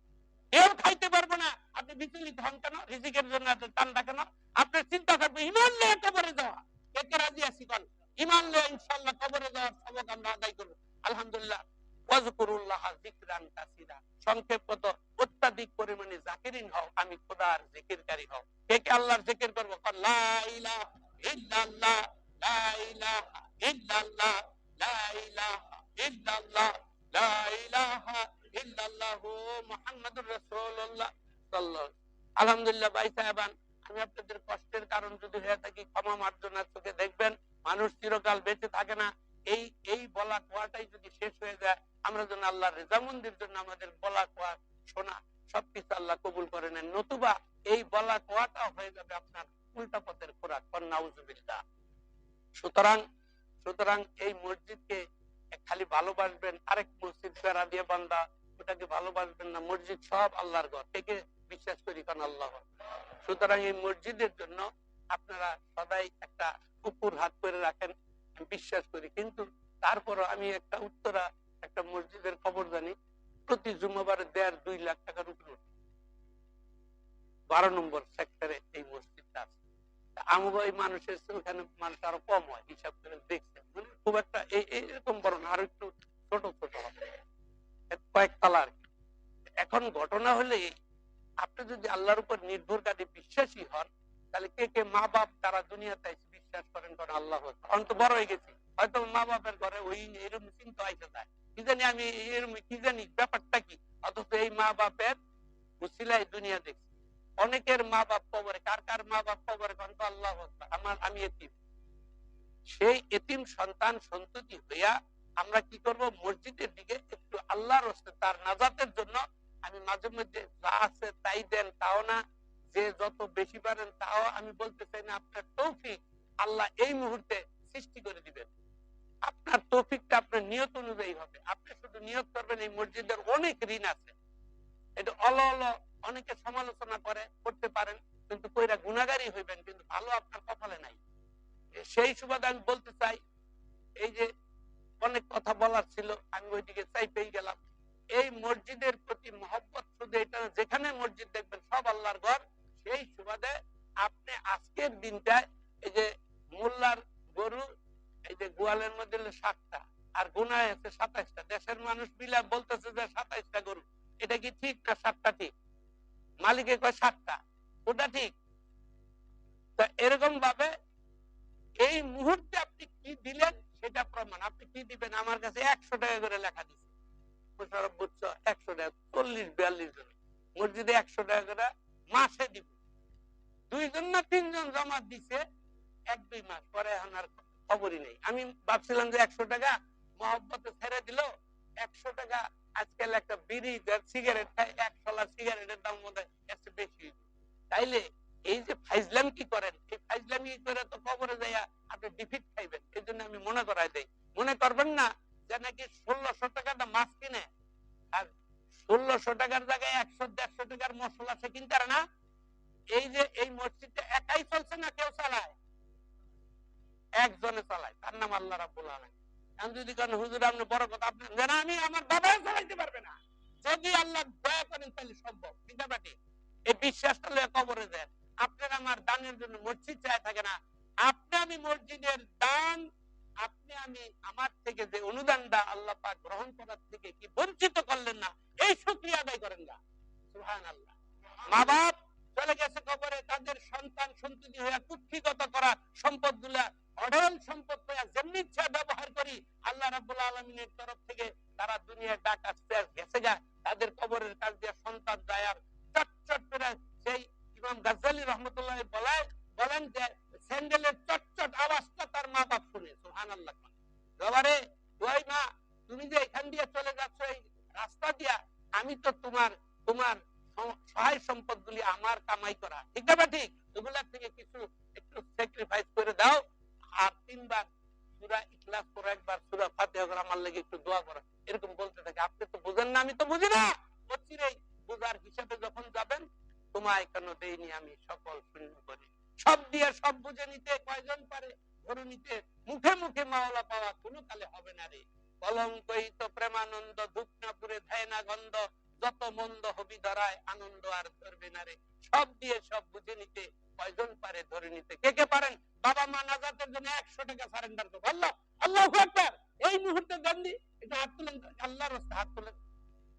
কেউ খাইতে পারবো না। আপনি বিচলিত হন কেন? রিজিকের জন্য এত টানটা কেন? আপনার চিন্তা করবে ইমান নিয়ে কবরে যাওয়া। কে রাজি আছি কোন? ইমান নিয়ে ইনশাআল্লাহ কবরে যাওয়ার সবক আমরা আদায় করব। আলহামদুলিল্লাহ। ওয়াজকুরুল্লাহ যিকরান কাসীরা। সংক্ষেপ কত? অত্যাধিক পরিমাণে জাকিরিন হও, আমি খোদার জিকিরকারী হও। কে আল্লাহর জিকির করব? লা ইলাহা ইল্লাল্লাহ, লা ইলাহা ইল্লাল্লাহ, লা ইলাহা ইল্লাল্লাহ, লা ইলাহা ইল্লাল্লাহু মুহাম্মাদুর রাসূলুল্লাহ সাল্লাল্লাহু। আলহামদুলিল্লাহ ভাই সাহেবান, আমি আপনাদের কষ্টের কারণ যদি হয়ে থাকি ক্ষমা মার্জনার চোখে দেখবেন। মানুষ চিরকাল বেঁচে থাকে না। এই এই বলা কোয়াটাই যদি শেষ হয়ে যায়, আমরা যেন আল্লাহর রেজামন্দির জন্য আমাদের বলা কোয়া শোনা সবকিছু আল্লাহ কবুল করে নেন, নতুবা এই বলা কোয়াটা হয়ে যাবে আপনার উল্টা পথের খোরাক। নাউজুবিল্লাহ। সুতরাং সুতরাং এই মসজিদকে খালি ভালোবাসবেন, আরেক মসজিদ বেড়া দিয়ে বান্দা ওটাকে ভালোবাসবেন না। মসজিদ সব আল্লাহর ঘর থেকে বিশ্বাস করি কারণ আল্লাহ। সুতরাং এই মসজিদের জন্য আপনারা সদাই একটা কুকুর হাত করে রাখেন, বিশ্বাস করি। কিন্তু তারপরও আমি একটা উত্তরা একটা মসজিদের খবর জানি, প্রতি জুমাবারে 1.5-2 লাখ টাকার উপরে 12 নম্বর সেক্টরে এই মসজিদটা আছে। আমাদের এই মানুষের ওখানে মানুষ আরো কম হয় হিসাব করে দেখছেন, মানে খুব একটা এরকম বড় না, আরো একটু ছোট ছোট হবে, কয়েক তলা আর কি। এখন ঘটনা হলে আপনি যদি আল্লাহর উপর নির্ভরকারী বিশ্বাসী হন, তাহলে কে মা বাপ তারা দুনিয়াতে বিশ্বাস করেন করেন আল্লাহ অন্ত বড় হয়ে গেছি, হয়তো মা বাপের ঘরে ওই এরকম চিন্তা আইসে যায়, কি জানি আমি এরকম কি জানি ব্যাপারটা কি, অথচ এই মা বাপের উসিলায় দুনিয়া দেখছি। অনেকের মা বাপ কবরে, কার কার মা বাপ কবরে কন্ত আল্লাহ আমি এতিম। সেই এতিম সন্তান সন্ততি হইয়া আমরা কি করব, মসজিদের দিকে একটু আল্লাহর রাস্তে তার নাজাতের জন্য আমি মাঝে মধ্যে যা আছে তাই দেন তাও না, যে যত বেশি পারেন তাও আমি বলতে চাই না, আপনার তৌফিক আল্লাহ এই মুহূর্তে সৃষ্টি করে দিবেন। আপনার তৌফিকটা আপনার নিয়ত অনুযায়ী হবে। আপনি শুধু নিয়ত করবেন এই মসজিদের অনেক ঋণ আছে, এটা অনেকে সমালোচনা করতে পারেন, কিন্তু কইরা গুনাহগারী হইবেন, কিন্তু ভালো আপনার কপালে নাই। সেই সুবাদে আমি বলতে চাই, এই যে অনেক কথা বলার ছিল আমি ওইদিকে চাইতেই গেলাম। এই মসজিদের প্রতি মহব্বত শুধু এটা, যেখানে মসজিদ দেখবেন সব আল্লাহর ঘর। সেই সুবাদে আপনি আজকের দিনটায় এই যে মোল্লার গরু এই যে গোয়ালের মধ্যে 7টা আর গুনায় আছে 27টা, দেশের মানুষ মিলে বলতেছে যে 27টা গরু, এটা কি ঠিক না 7টা ঠিক? মালিকে কয় 7টা, ওটা ঠিক? তা এরকম ভাবে এই মুহূর্তে আপনি কি দিলেন সেটা প্রমাণ। আপনি কি দিবেন, আমার কাছে 100 টাকা করে লেখা দিচ্ছে, 100 টাকা 40-42 জন মসজিদে 100 টাকা করে মাসে দিব। 2 জন না 3 জন জমা দিছে 1-2 মাস পরে, এখন আর খবরই নেই। আমি ভাবছিলাম যে 100 টাকা মহব্বতে ছেড়ে দিল, 100 টাকা আজকাল একটা বিড়ি সিগারেট খায়, 1 সিগারেটের দাম মধ্যে একটু বেশি। তাইলে এই যে ফাইজলাম কি করেন, এই ফাইজলামি করে তো কবরে যাইয়া আপনি ডিফিট খাইবেন। এই জন্য আমি মনে করাই দেই, মনে করবেন না যে নাকি 1600 টাকাটা মাছ কিনে আর 1600 টাকার জায়গায় 100-150 টাকার মশলা সে কিনতে পারে না। এই যে এই মসজিদটা একাই চলছে না, কেউ চালায়? একজনে চালায়, তার নাম আল্লাহ রাব্বুল আলামিন। আমি যদি কোন হুজুর আপনি বড় কথা, আপনি জানা আমি আমার বাবা চালাইতে পারবে না, যদি আল্লাহ দয়া করেন তাহলে সম্ভব। ঠিক আছে? এই বিশ্বাসটা লয়ে কবরে দেন। আপনার আমার দানের জন্য মসজিদ চায় থাকে না। আপনি আমি মসজিদের দান, আপনি আমি আমার থেকে যে অনুদানটা আল্লাহ পাক গ্রহণ করার থেকে কি বঞ্চিত করলেন না, এই শুকরিয়া আদায় করেন না। সুবহানাল্লাহ। মা বাপ চলে গেছে কবরে, তাদের সন্তান সন্ততি হয়ে কুক্ষিগত করা সম্পদগুলা অঢেল সম্পদ হয়ে যেমনি ইচ্ছা ব্যবহার করি, আল্লাহ রাব্বুল আলামিনের তরফ থেকে তারা দুনিয়ার ডাক আসতে গেছে গা, তাদের কবরের কাছ দিয়ে সন্তান যায় আর চটচট করে সেই ইমাম গাজ্জালী রহমতুল্লাহ বলেন যে স্যান্ডেলের চটচট আওয়াজটা তার মা বাপ শুনে। সুবহানাল্লাহ। বাবারে ওই মা, তুমি যে এখান দিয়ে চলে যাচ্ছ এই রাস্তা দিয়া, আমি তো তোমার তোমার সহায় সম্পদগুলি আমার কামাই করা, ঠিক না? ঠিক এগুলা থেকে কিছু একটু স্যাক্রিফাইস করে দাও, আর 3 বার সূরা ইখলাস পড়ো, একবার সূরা ফাতিহা করে আমার লাগি একটু দোয়া করো, এরকম বলতে থাকে। আপনি তো বুঝেন না, আমি তো বুঝি না। অচিরেই বুঝার হিসাবে যখন যাবেন, তোমায় কেন দেইনি আমি সকল শূন্য করি। সব দিয়ে সব বুঝে নিতে কয়জন পারে? ধরে নিতে মুখে মুখে মাওলা পাওয়া কোনো কালে হবে না রে। কলঙ্কিত প্রেমানন্দ ধূপ না পুরে ধ্যায় না গন্ধ, যত মন্দ হবি ধরায় আনন্দ আর ধরবে না রে। সব দিয়ে সব বুঝে নিতে কয়জন পারে ধরে নিতে? কে কে পারেন? বাবা মা নাজাতের জন্য 100 টাকা সারেন্ডার করবো। আল্লাহ আল্লাহু আকবার। এই মুহূর্তে দেন দি, এটা হাত তুলেন, আল্লাহর রাস্তায় হাত তুলেন।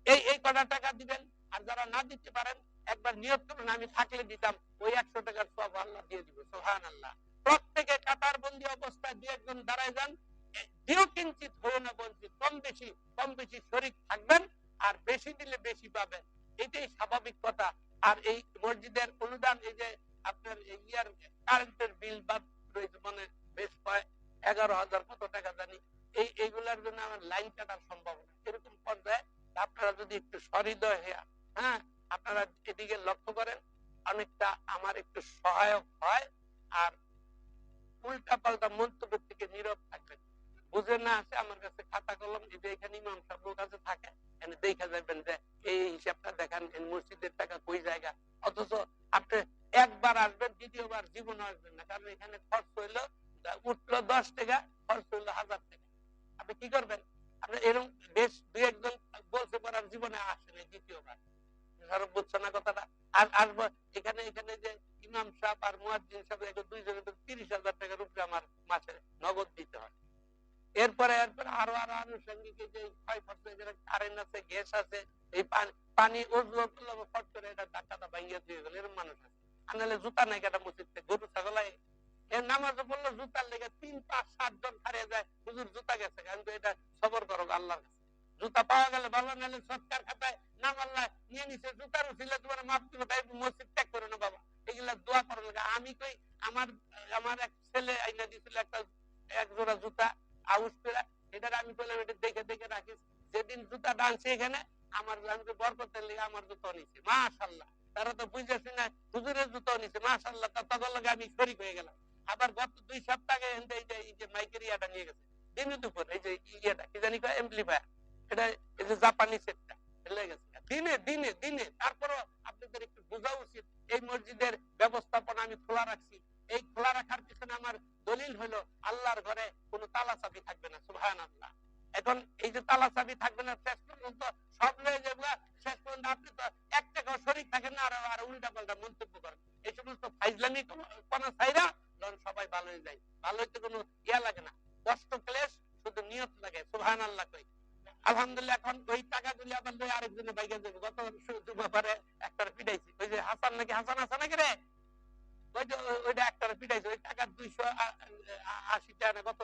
এই কটা টাকা দিবেন। আর যারা না দিতে পারেন, একবার নিয়ত করুন, আমি থাকলে দিতাম, ওই 100 টাকার সওয়াব আল্লাহ দিয়ে দিবে। সুবহানাল্লাহ। প্রত্যেকে কাতার বন্দী অবস্থায় দুই একজন দাঁড়ায় যান, দিও কিঞ্চিত হয়ে না বঞ্চিত, কম বেশি শরীক থাকবেন, আর বেশি দিলে বেশি পাবেন, এটাই স্বাভাবিক কথা। আর এই মসজিদের অনুদান, এই যে আপনার ইয়ার কারেন্টের বিল বাদ রয়েছে, মানে বেশ 11,000 কত টাকা জানি, এইগুলার জন্য আমার লাইন কাটার সম্ভাবনা এরকম পর্যায়ে আপনারা যদি একটু সহৃদয় হয়ে, হ্যাঁ, আপনারা এদিকে লক্ষ্য করেন, অনেকটা আমার একটু সহায়ক হয়। আর উল্টা পাল্টা মন্তব্য থেকে নীরব থাকবেন। বুঝে না আসে আমার কাছে খাতা কলম, এই যে এখানে ইমাম সাহেবের কাছে থাকে, এনে দেখা যাবেন যে এই হিসাবটা দেখান, মসজিদের টাকা কই জায়গা। অথচ আপনি একবার আসবেন, দ্বিতীয়বার জীবনে আসবেন না, কারণ এখানে খরচ হইলো, উঠলো 10 টাকা, খরচ হইলো 1000 টাকা। আপনি কি করবেন? আপনি এরকম বেশ দুই একজন বলতে পারার জীবনে আসেন দ্বিতীয়বার। বুঝছো না কথাটা? আর আসবো এখানে যে ইমাম সাহেব আর মুয়াজ্জিন সাহেব দুইজনের 30,000 টাকার উপরে আমার মাসে নগদ দিতে হয়। এরপরে আরো আনুষঙ্গিক যে কারেন্ট আছে, গ্যাস আছে, এই পানি ফট করে এটা ধাক্কাটা ভাঙিয়ে দিয়ে গেল, এরকম মানুষ আছে। আনালে জুতা নাই কাটা মসজিদে, গরু ছাগলাই এর নামাজে পড়লো জুতার লেগে 3, 5, 7 জন হারিয়ে যায়, হুজুর জুতা গেছে, কিন্তু এটা সবর করো আল্লাহর কাছে। জুতা পাওয়া গেলে ভালো, নাহলে সৎকার খাতায় নাম আল্লাহ নিয়ে নিছে, জুতার উঠিলে তোমার মাফ দিবে, তাই মসজিদ ত্যাগ করে না বাবা, এগুলা দোয়া করার লাগে। আমি কই আমার এক ছেলে আইনা দিছিল এক জোড়া জুতা আউস পেরা, এটা আমি বললাম এটা দেখে দেখে রাখিস, যেদিন জুতা ডানছে এখানে আমার বরকতের লেগে আমার জুতো নিছে, মাশাআল্লাহ। তারা তো বুঝেছি না, হুজুরের জুতো নিছে, মাশাআল্লাহ। তখন লাগে আমি শরীক হয়ে গেলাম। আবার গত 2 সপ্তাহ আগে এই যে মাইকের ইয়াটা নিয়ে গেছে দিনে দুপুর, এই যে ইয়েটা কি জানি কয়, এমপ্লিফায়ার, এটা এই যে জাপানি সেটটা লেগে গেছে দিনে। তারপরও আপনাদের একটু বোঝা উচিত, এই মসজিদের ব্যবস্থাপনা আমি খোলা রাখছি। এই খোলা রাখার পিছনে আমার দলিল হলো, আল্লাহর ঘরে কোনো তালা চাবি থাকবে না। সুবহানাল্লাহ। এখন এই যে তালা চাবি থাকবে না, শেষ পর্যন্ত সব লয়ে যেগুলা, শেষ পর্যন্ত আপনি তো 1 টাকাও শরীক থাকেন না, আর উল্টা পাল্টা মন্তব্য করেন। এই সমস্ত ফাইজলামি কোনা ছাইরা সবাই ভালো হয়ে যায়। ভালো হইতে কোনো ইয়া লাগে না, কষ্ট ক্লেশ, শুধু নিয়ত লাগে। সুবহানাল্লাহ কই। আলহামদুলিল্লাহ। এখন ওই টাকাগুলি আবার লয়ে আরেকজনে বাইকে যাবে। গত জুমাবারে একটার পিটাইছি, ওই যে হাসান নাকি রে, ওইটা একটার পিটাইছে, ওই টাকা 280 টাকা কত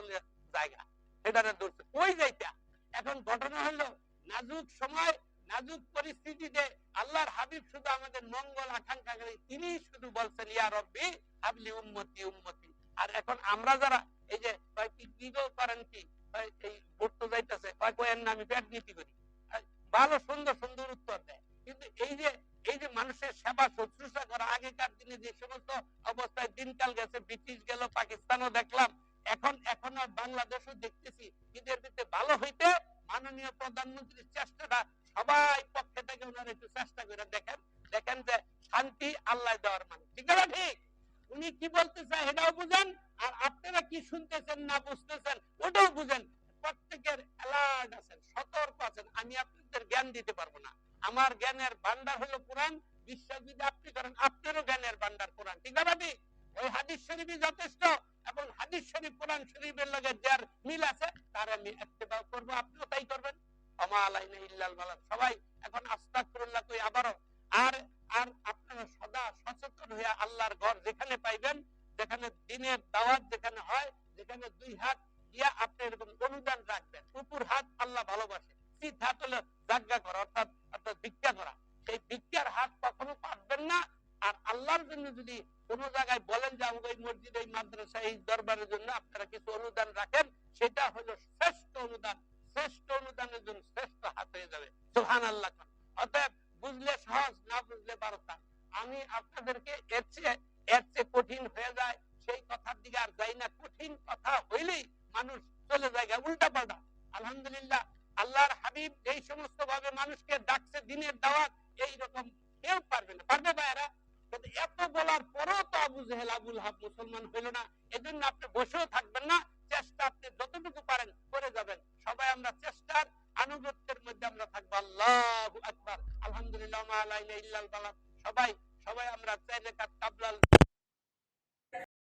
জায়গা, এটারে ধরছে ওই যাইতা। এখন ঘটনা হলো, নাজুক সময়, নাজুক পরিস্থিতিতে আল্লাহর হাবিব শুধু আমাদের মঙ্গল আকাঙ্ক্ষা করে, তিনি শুধু বলছেন ইয়া রব্বি হাবলি উম্মতি। আর এখন আমরা যারা এই যে কি করেন, কি এই ভোট যাইতেছে, আমি পেট নীতি করি, ভালো সুন্দর উত্তর দেয়, কিন্তু এই যে মানুষের সেবা শুশ্রূষা করা, আগেকার দিনে যে সমস্ত অবস্থায় দিনকাল গেছে, ব্রিটিশ গেল, পাকিস্তানও দেখলাম, এখন বাংলাদেশও দেখতেছি, ঈদের ভিতরে ভালো হইতে মাননীয় প্রধানমন্ত্রীর চেষ্টাটা সবাই পক্ষে থেকে ওনারা একটু চেষ্টা করে দেখেন যে শান্তি আল্লাহ দেওয়ার মানুষ, ঠিক না? ঠিক উনি কি বলতে চায় এটাও বুঝেন, আর আপনারা কি শুনতেছেন না বুঝতেছেন ওটাও বুঝেন। প্রত্যেকের অ্যালার্ট আছেন, সতর্ক আছেন। আমি আপনাদের জ্ঞান দিতে পারবো না, আমার জ্ঞানের ভান্ডার হলো কোরআন, বিশ্বাস যদি আপনি করেন আপনারও জ্ঞানের ভান্ডার কোরআন, ঠিক না ভাবি? ওই হাদিস শরীফই যথেষ্ট, এবং হাদিস শরীফ কোরআন শরীফের লগে যার মিল আছে তার আমি ইত্তেবা করব, আপনিও তাই করবেন। ওমা আলাইনা ইল্লাল বালাগ। সবাই এখন আস্তাগফিরুল্লাহ কই আবারও। আর আর আপনারা সদা সচেতন হয়ে আল্লাহর ঘর যেখানে পাইবেন, যেখানে দিনের দাওয়াত যেখানে হয়, যেখানে দুই হাত দিয়া আপনি এরকম অনুদান রাখবেন। উপর হাত আল্লাহ ভালোবাসে, শীত হাত হলো জাগ্গা করা, অর্থাৎ অর্থাৎ ভিক্ষা করা। সেই ভিক্ষার হাত কখনো পাতবেন না। আর আল্লাহর জন্য যদি কোন জায়গায় বলেন যে আমাকে এই মসজিদ, এই মাদ্রাসা, এই দরবারের জন্য আপনারা কিছু অনুদান রাখেন, সেটা হলো শ্রেষ্ঠ অনুদান। শ্রেষ্ঠ অনুদানের জন্য শ্রেষ্ঠ হাত হয়ে যাবে। সুবহানাল্লাহ। অতএব বুঝলে সহজ, না বুঝলে বারোটা। আমি আপনাদেরকে এর চেয়ে কঠিন হয়ে যায় সেই কথার দিকে আর যাই না। কঠিন কথা হইলেই মানুষ চলে যায় উল্টা পাল্টা। আলহামদুলিল্লাহ, আল্লাহর হাবিব এই সমস্ত ভাবে মানুষকে ডাকছে দিনের দাওয়াত, এইরকম কেউ পারবে না। পারবে ভাইয়েরা? এত বলার পরেও তো আবু জেহেল আবুল হাব মুসলমান হইল না। এজন্য আপনি বসেও থাকবেন না, চেষ্টা আপনি যতটুকু পারেন করে যাবেন। সবাই আমরা চেষ্টার আনুগত্যের মধ্যে আমরা থাকবো। আল্লাহু আকবার। আলহামদুলিল্লাহ, মা আলাইনা ইল্লাল বালাগ। সবাই সবাই আমরা 4 রাকাত কাবলাল